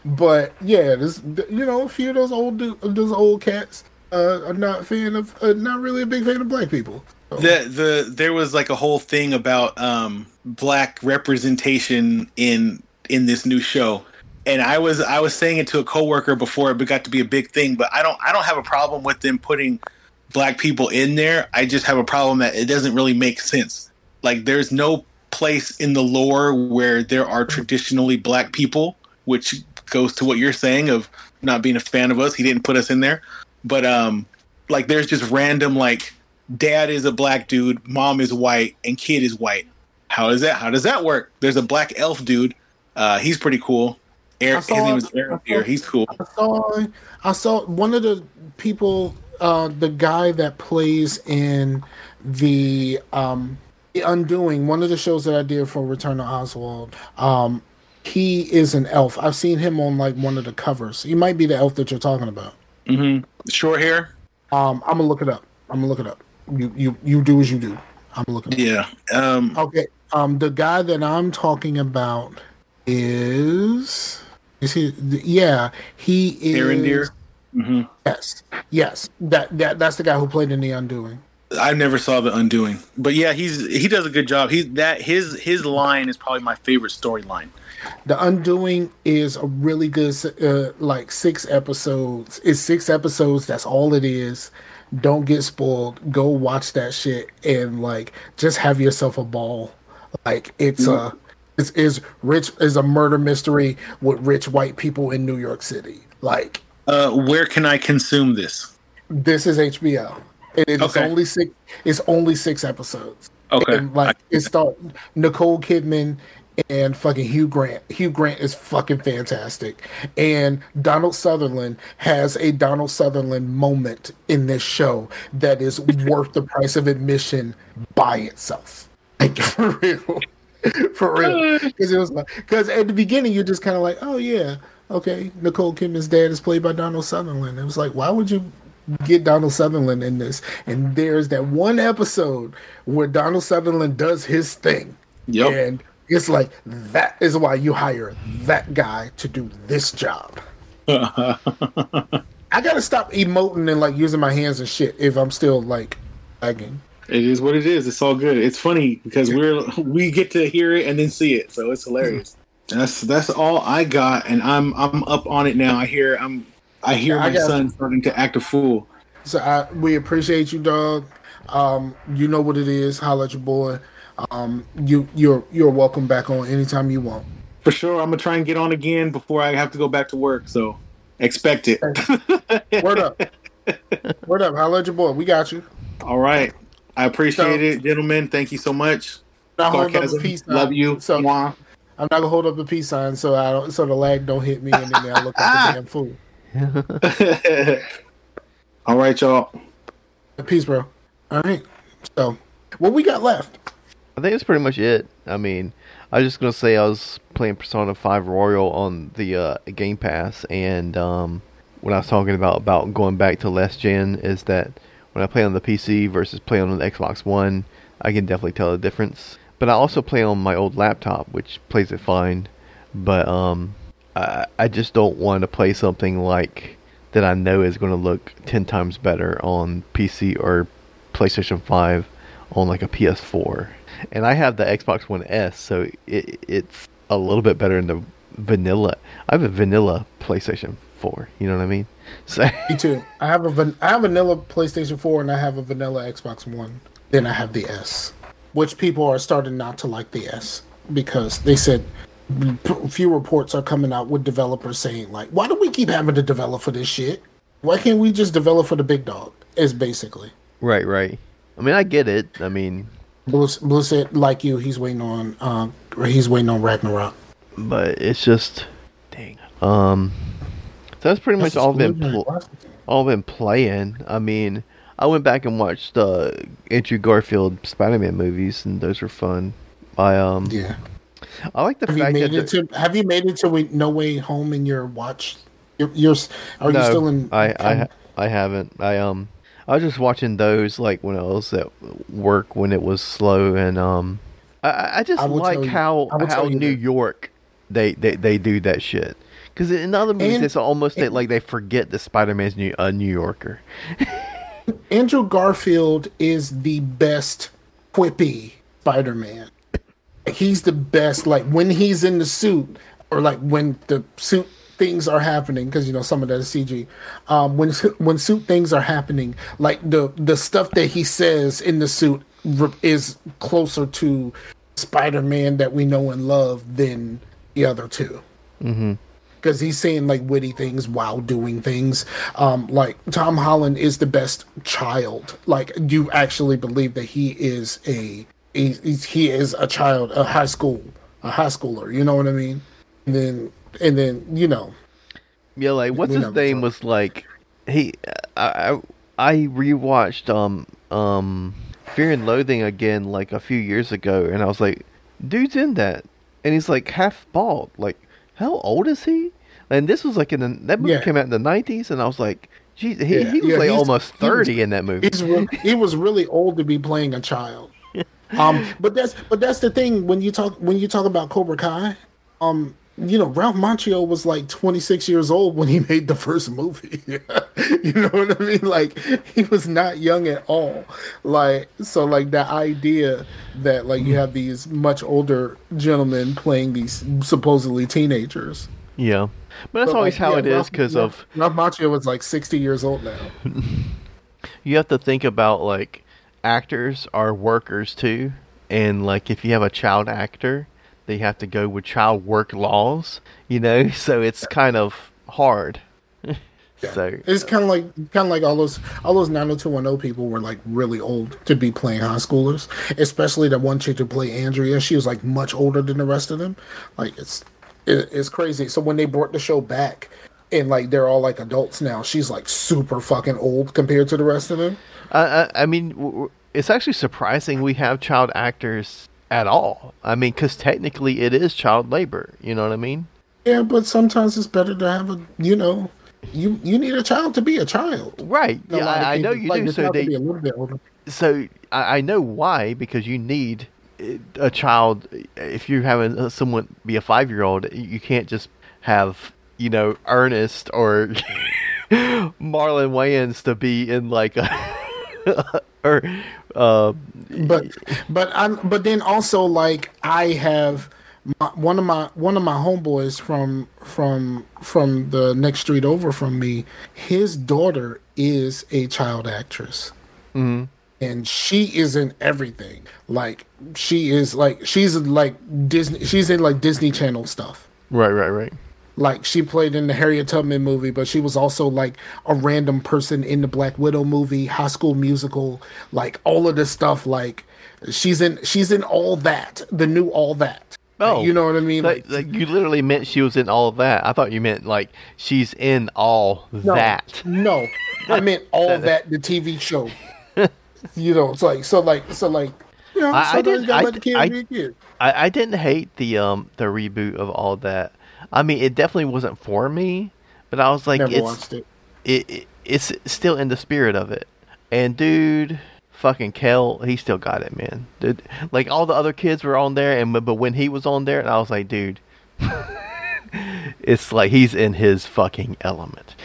But yeah, a few of those old cats are not really a big fan of black people. So. There was like a whole thing about black representation in this new show. And I was saying it to a coworker before it got to be a big thing, but I don't have a problem with them putting black people in there. I just have a problem that it doesn't really make sense. Like, there's no place in the lore where there are traditionally black people, which goes to what you're saying of not being a fan of us. He didn't put us in there. But like, there's just random, like, dad is a black dude, mom is white, and kid is white. How does that work? There's a black elf dude. He's pretty cool. His name is Aaron Deere. He's cool. I saw one of the people, the guy that plays in the Undoing, one of the shows that I did for Return to Oswald. He is an elf. I've seen him on like one of the covers. He might be the elf that you're talking about. Mm-hmm. Short hair. I'm gonna look it up. You do as you do. I'm looking. Yeah. Okay. The guy that I'm talking about is he? Yeah, he is. Aaron Deere. Mm-hmm. Yes. That's the guy who played in The Undoing. I never saw The Undoing, but yeah, he does a good job. His line is probably my favorite storyline. The Undoing is a really good, like 6 episodes. It's 6 episodes. That's all it is. Don't get spoiled. Go watch that shit and like just have yourself a ball. Like it's a murder mystery with rich white people in New York City. Like, where can I consume this? This is HBO. It's okay. only 6 episodes. Okay, and like it starts Nicole Kidman and fucking Hugh Grant. Hugh Grant is fucking fantastic. And Donald Sutherland has a Donald Sutherland moment in this show that is worth the price of admission by itself. Like, for real. For real. Because at the beginning, you're just kind of like, oh, yeah, okay, Nicole Kidman's dad is played by Donald Sutherland. It was like, why would you get Donald Sutherland in this? And there's that one episode where Donald Sutherland does his thing. Yep. And it's like, that is why you hire that guy to do this job. I gotta stop emoting and like using my hands and shit if I'm still like lagging. It is what it is. It's all good. It's funny because we get to hear it and then see it, so it's hilarious. That's all I got, and I'm up on it now. I hear my son starting to act a fool. So we appreciate you, dog. You know what it is. Holla at your boy. You're welcome back on anytime you want. For sure. I'm gonna try and get on again before I have to go back to work. So expect it. Word up. Holla at your boy. We got you. All right. I appreciate it, gentlemen. Thank you so much. Love you. So I'm not gonna hold up the peace sign so the lag don't hit me and then I look like a damn fool. All right, y'all. Peace, bro. All right. So, what we got left? I think that's pretty much it. I mean, I was just gonna say I was playing Persona 5 Royal on the Game Pass, and what I was talking about going back to last gen is that when I play on the PC versus play on the Xbox One, I can definitely tell the difference. But I also play on my old laptop, which plays it fine. But I just don't want to play something like that I know is going to look 10 times better on PC or PlayStation 5 on like a PS4. And I have the Xbox One S, so it's a little bit better than the vanilla. I have a vanilla PlayStation 4, you know what I mean? So Me too. I have a vanilla PlayStation 4 and I have a vanilla Xbox One. Then I have the S, which people are starting not to like the S because they said few reports are coming out with developers saying like, why do we keep having to develop for this shit? Why can't we just develop for the big dog? Is basically right. I mean, I get it. I mean, Blue said like you, he's waiting on Ragnarok. but it's just dang. So that's pretty much all been playing. I mean, I went back and watched Andrew Garfield Spider-Man movies, and those were fun. Yeah. I like the fact that have you made it to No Way Home in your watch? Are you still in? I haven't. I was just watching those like when I was at work when it was slow, and I just like how New York they do that shit. Because in other movies, it's almost that like they forget that Spider-Man's a New Yorker. Andrew Garfield is the best quippy Spider-Man. He's the best. Like when he's in the suit, or like when the suit things are happening, because you know some of that is CG. When suit things are happening, like the stuff that he says in the suit is closer to Spider-Man that we know and love than the other two. Mm-hmm. Because he's saying like witty things while doing things. Like Tom Holland is the best child. Like you actually believe that he is a child, a high schooler. You know what I mean? And then you know. Yeah, like what's his name was like I rewatched Fear and Loathing again like a few years ago, and I was like, dude's in that, and he's like half bald. Like, how old is he? And this was like that movie came out in the 90s, and I was like, geez, he was like almost 30 in that movie. He was really old to be playing a child. But that's the thing when you talk about Cobra Kai. You know, Ralph Macchio was like 26 years old when he made the first movie. You know what I mean? Like he was not young at all. Like so, like the idea that like you have these much older gentlemen playing these supposedly teenagers. Yeah, but that's always how it is because of Ralph Macchio was like 60 years old now. You have to think about like actors are workers too, and like if you have a child actor, they have to go with child work laws, you know, so it's kind of hard. So it's kind of like all those 90210 people were like really old to be playing high schoolers, especially that one chick to play Andrea. She was like much older than the rest of them. Like it's crazy. So when they brought the show back and like they're all like adults now, she's like super fucking old compared to the rest of them. I mean, it's actually surprising we have child actors at all. I mean, because technically it is child labor. You know what I mean? Yeah, but sometimes it's better to have a, you know, you need a child to be a child. Right. Yeah, I know you like do. So be a little bit older. So I know why, because you need a child. If you're having someone be a 5-year-old, you can't just have, you know, Ernest or Marlon Wayans to be in like a or but then also like I have one of my homeboys from the next street over from me. His daughter is a child actress, and she is in everything. Like she's in like Disney. She's in like Disney Channel stuff. Right. Like she played in the Harriet Tubman movie, but she was also like a random person in the Black Widow movie, High School Musical, like all of this stuff. Like she's in all that, the new All That. Oh, You know what I mean? like you literally meant she was in all of that. I thought you meant like she's in all No, that. no, I meant all that the TV show. It's like I sometimes didn't you gotta let the kids be a kid. I didn't hate the reboot of all that. I mean, it definitely wasn't for me, but I was like, Never watched it. it's still in the spirit of it. And dude, fucking Kel, he still got it, man. Dude, like all the other kids were on there, but when he was on there, and I was like, dude, it's like he's in his fucking element.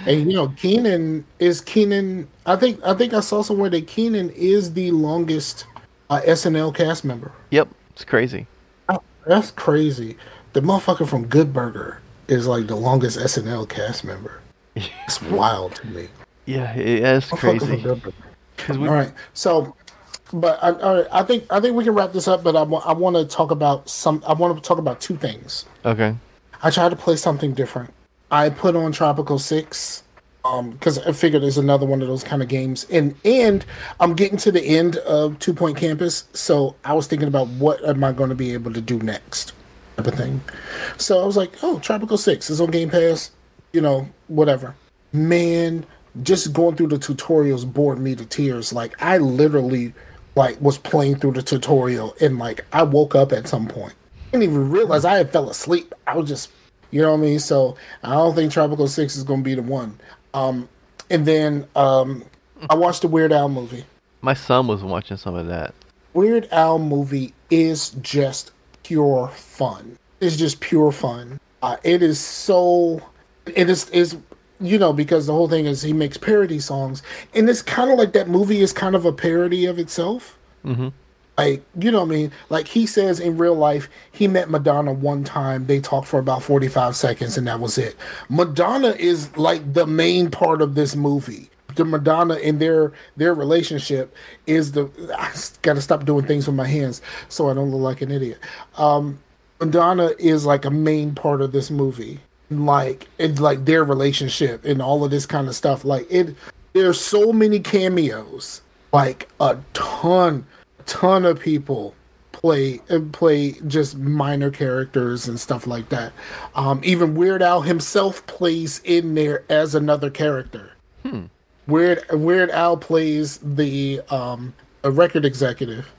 And Keenan. I think I saw somewhere that Keenan is the longest SNL cast member. Yep, it's crazy. Oh, that's crazy. The motherfucker from Good Burger is like the longest SNL cast member. It's wild to me. Yeah, it's crazy. All right, so, but all right, I think we can wrap this up. But I want to talk about two things. Okay. I tried to play something different. I put on Tropical 6 because I figured there's another one of those kind of games, and I'm getting to the end of 2 Point Campus, so I was thinking about what am I going to be able to do next, type of thing. So I was like, oh, Tropical 6 is on Game Pass, whatever. Man, just going through the tutorials bored me to tears. Like I literally was playing through the tutorial, and I woke up at some point. I didn't even realize I had fell asleep. I was just, you know what I mean? So I don't think Tropical 6 is going to be the one. And then I watched the Weird Al movie. My son was watching some of that. Weird Al movie is just pure fun. It's just pure fun. It is because the whole thing is he makes parody songs, and it's kind of like that movie is kind of a parody of itself. Mm-hmm. You know what I mean? Like he says in real life, he met Madonna one time. They talked for about 45 seconds and that was it. Madonna is like the main part of this movie. The Madonna and their relationship is I gotta stop doing things with my hands so I don't look like an idiot. Madonna is like a main part of this movie. It's like their relationship and all of this kind of stuff. There's so many cameos. Like a ton of people play just minor characters and stuff like that. Even Weird Al himself plays in there as another character. Weird Al plays the a record executive.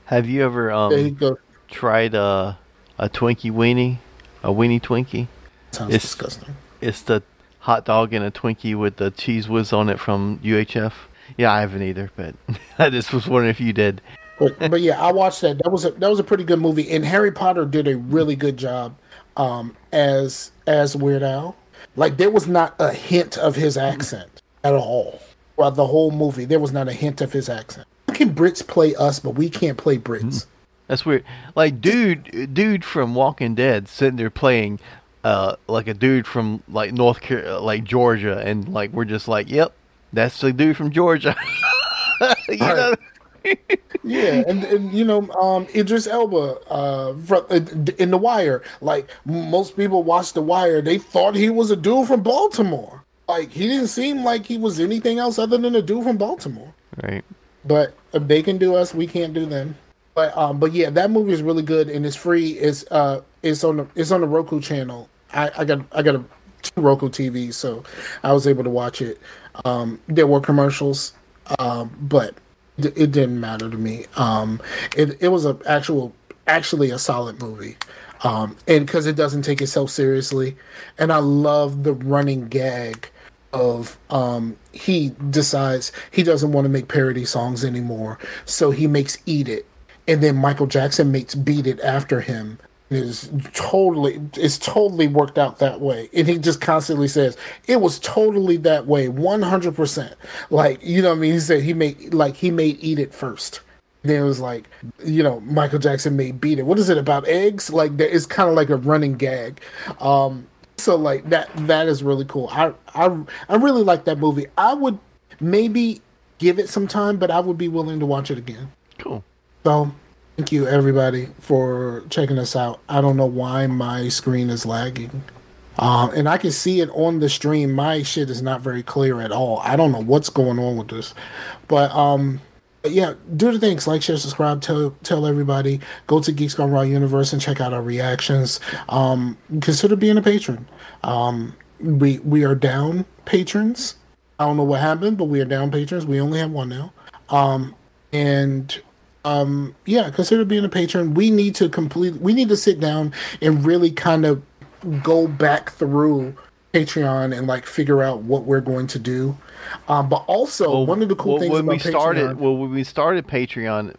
Have you ever tried a Twinkie weenie, a weenie Twinkie? Sounds disgusting. It's the hot dog and a Twinkie with the cheese whiz on it from UHF. Yeah, I haven't either, but I just was wondering if you did. But yeah, I watched that. That was a pretty good movie, and Harry Potter did a really good job as Weird Al. Like there was not a hint of his accent at all. Throughout the whole movie, there was not a hint of his accent. How can Brits play us, but we can't play Brits? That's weird. Like dude from Walking Dead sitting there playing like a dude from like Georgia, and like we're just like, yep, that's the dude from Georgia. You know. Yeah, and Idris Elba in The Wire. Like most people watched The Wire, they thought he was a dude from Baltimore. Like he didn't seem like he was anything else other than a dude from Baltimore. Right. But if they can do us, we can't do them. But yeah, that movie is really good and it's free. It's on the Roku channel. I got a 2 Roku TVs, so I was able to watch it. There were commercials, but it didn't matter to me. It was actually a solid movie, and because it doesn't take itself seriously, and I love the running gag of he decides he doesn't want to make parody songs anymore, so he makes "Eat It," and then Michael Jackson makes "Beat It" after him. It's totally worked out that way, and he just constantly says it was totally that way, 100%. Like, you know what I mean? He said he made "Eat It" first. Then it was like, Michael Jackson made "Beat It." What is it about eggs? Like it's kind of like a running gag. So like that is really cool. I really like that movie. I would maybe give it some time, but I would be willing to watch it again. Cool. So. Thank you, everybody, for checking us out. I don't know why my screen is lagging. And I can see it on the stream. My shit is not very clear at all. I don't know what's going on with this. But Yeah, do the things like, share, subscribe, tell everybody. Go to Geeks Gone Raw Universe and check out our reactions. Consider being a patron. We are down patrons. I don't know what happened, but we are down patrons. We only have one now. And yeah, consider being a patron. We need to sit down and really kind of go back through Patreon and like figure out what we're going to do. But also, one of the cool things when about we started, Patreon, when we started Patreon,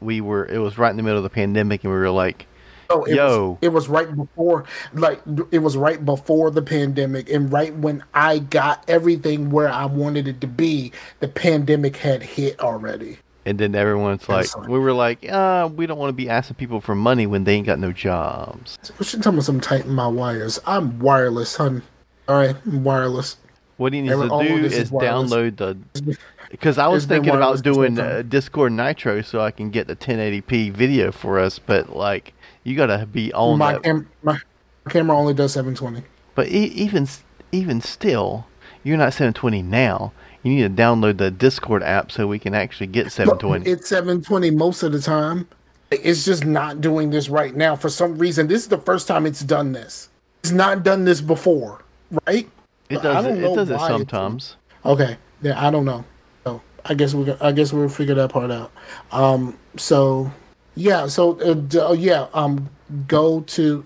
it was right in the middle of the pandemic, and we were like, it was right before, like it was right before the pandemic, and right when I got everything where I wanted it to be, the pandemic had hit already. And then everyone's like, we were like, we don't want to be asking people for money when they ain't got no jobs. What you talking about? Some tighten my wires. I'm wireless, hun. All right, I'm wireless. What he needs to do is download the. Because I was thinking about doing Discord Nitro so I can get the 1080p video for us, but like you gotta be on my camera only does 720. But even still, you're not 720 now. You need to download the Discord app so we can actually get 720. But it's 720 most of the time. It's just not doing this right now. For some reason, this is the first time it's done this. It's not done this before, right? It does it sometimes. Okay. Yeah, I don't know. So I guess we'll figure that part out. Go to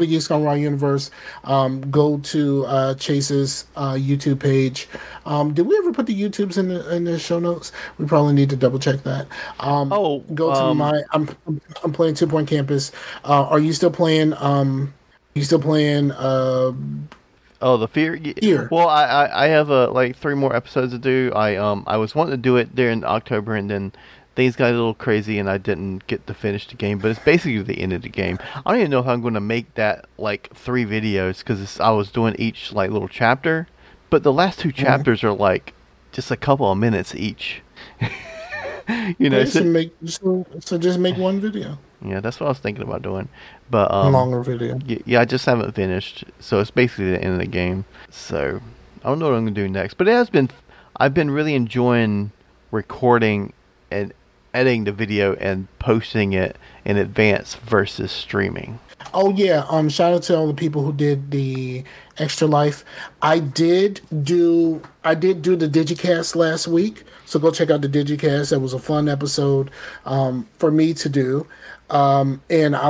Geeks Gone Raw Universe. Go to Chase's YouTube page. Did we ever put the YouTubes in the show notes? We probably need to double check that. Go to my. I'm playing 2 Point Campus. Are you still playing? The Fear. Well, I have like 3 more episodes to do. I was wanting to do it there in October, and then things got a little crazy, and I didn't get to finish the game. But it's basically the end of the game. I don't even know if I'm going to make that like 3 videos because I was doing each like little chapter, but the last 2 chapters are like just a couple of minutes each. So just make one video. Yeah, that's what I was thinking about doing. But longer video. Yeah, I just haven't finished. So it's basically the end of the game. So I don't know what I'm gonna do next. But I've been really enjoying recording and editing the video and posting it in advance versus streaming. Oh yeah, shout out to all the people who did the Extra Life. I did do the Digicast last week, so go check out the Digicast. That was a fun episode for me to do. And I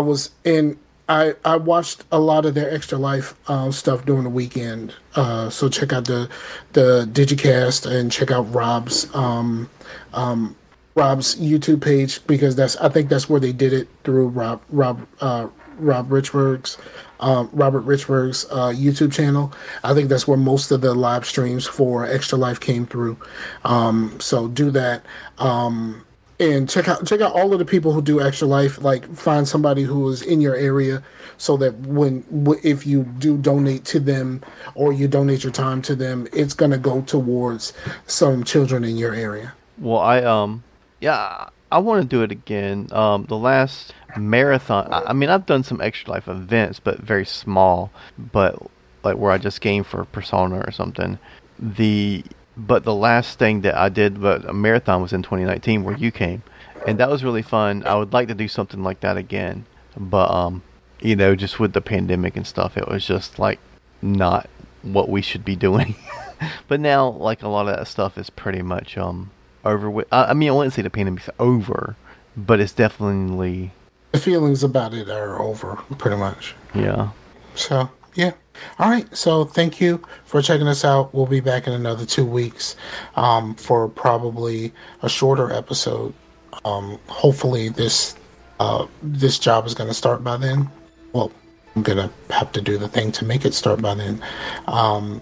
watched a lot of their Extra Life stuff during the weekend. So check out the Digicast and check out Rob's YouTube page, because I think that's where they did it, through Robert Richburg's YouTube channel. I think that's where most of the live streams for Extra Life came through. So do that. And check out all of the people who do Extra Life. Like, find somebody who is in your area, so that if you do donate to them, or you donate your time to them, it's gonna go towards some children in your area. Well, I want to do it again. The last marathon, I mean, I've done some Extra Life events, but very small, but like where I just game for Persona or something. But the last thing that I did, but a marathon, was in 2019, where you came, and that was really fun. I would like to do something like that again, but just with the pandemic and stuff, it was just like not what we should be doing. But now, like, a lot of that stuff is pretty much over with. I mean, I wouldn't say the pandemic's over, but it's definitely, the feelings about it are over, pretty much. Yeah. So yeah. All right, so thank you for checking us out. We'll be back in another 2 weeks for probably a shorter episode. Hopefully this job is going to start by then. Well, I'm going to have to do the thing to make it start by then. And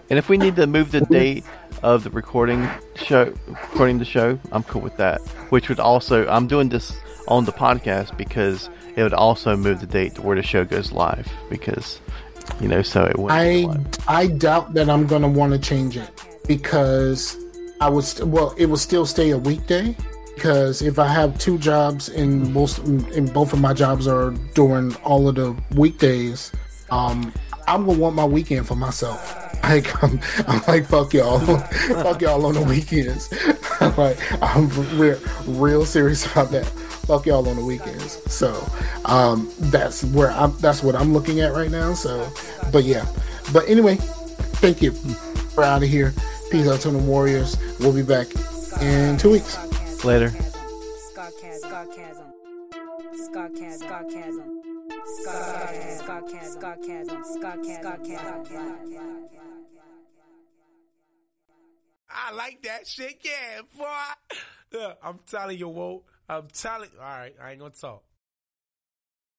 if we need to move the date of the recording the show, I'm cool with that. Which would also, I'm doing this on the podcast because it would also move the date to where the show goes live, because so it wouldn't. I doubt that I'm gonna want to change it, because it will still stay a weekday, because if I have 2 jobs and both of my jobs are during all of the weekdays, I'm gonna want my weekend for myself. Like, I'm like, fuck y'all. Fuck y'all on the weekends. Like I'm real serious about that. Fuck y'all on the weekends. So that's what I'm looking at right now. So, but yeah. But anyway, thank you. We're out of here. Peace out to the Warriors. We'll be back in 2 weeks. Later. I like that shit, yeah, boy. Look, I'm telling you, Whoa. I'm telling. All right, I ain't gonna talk.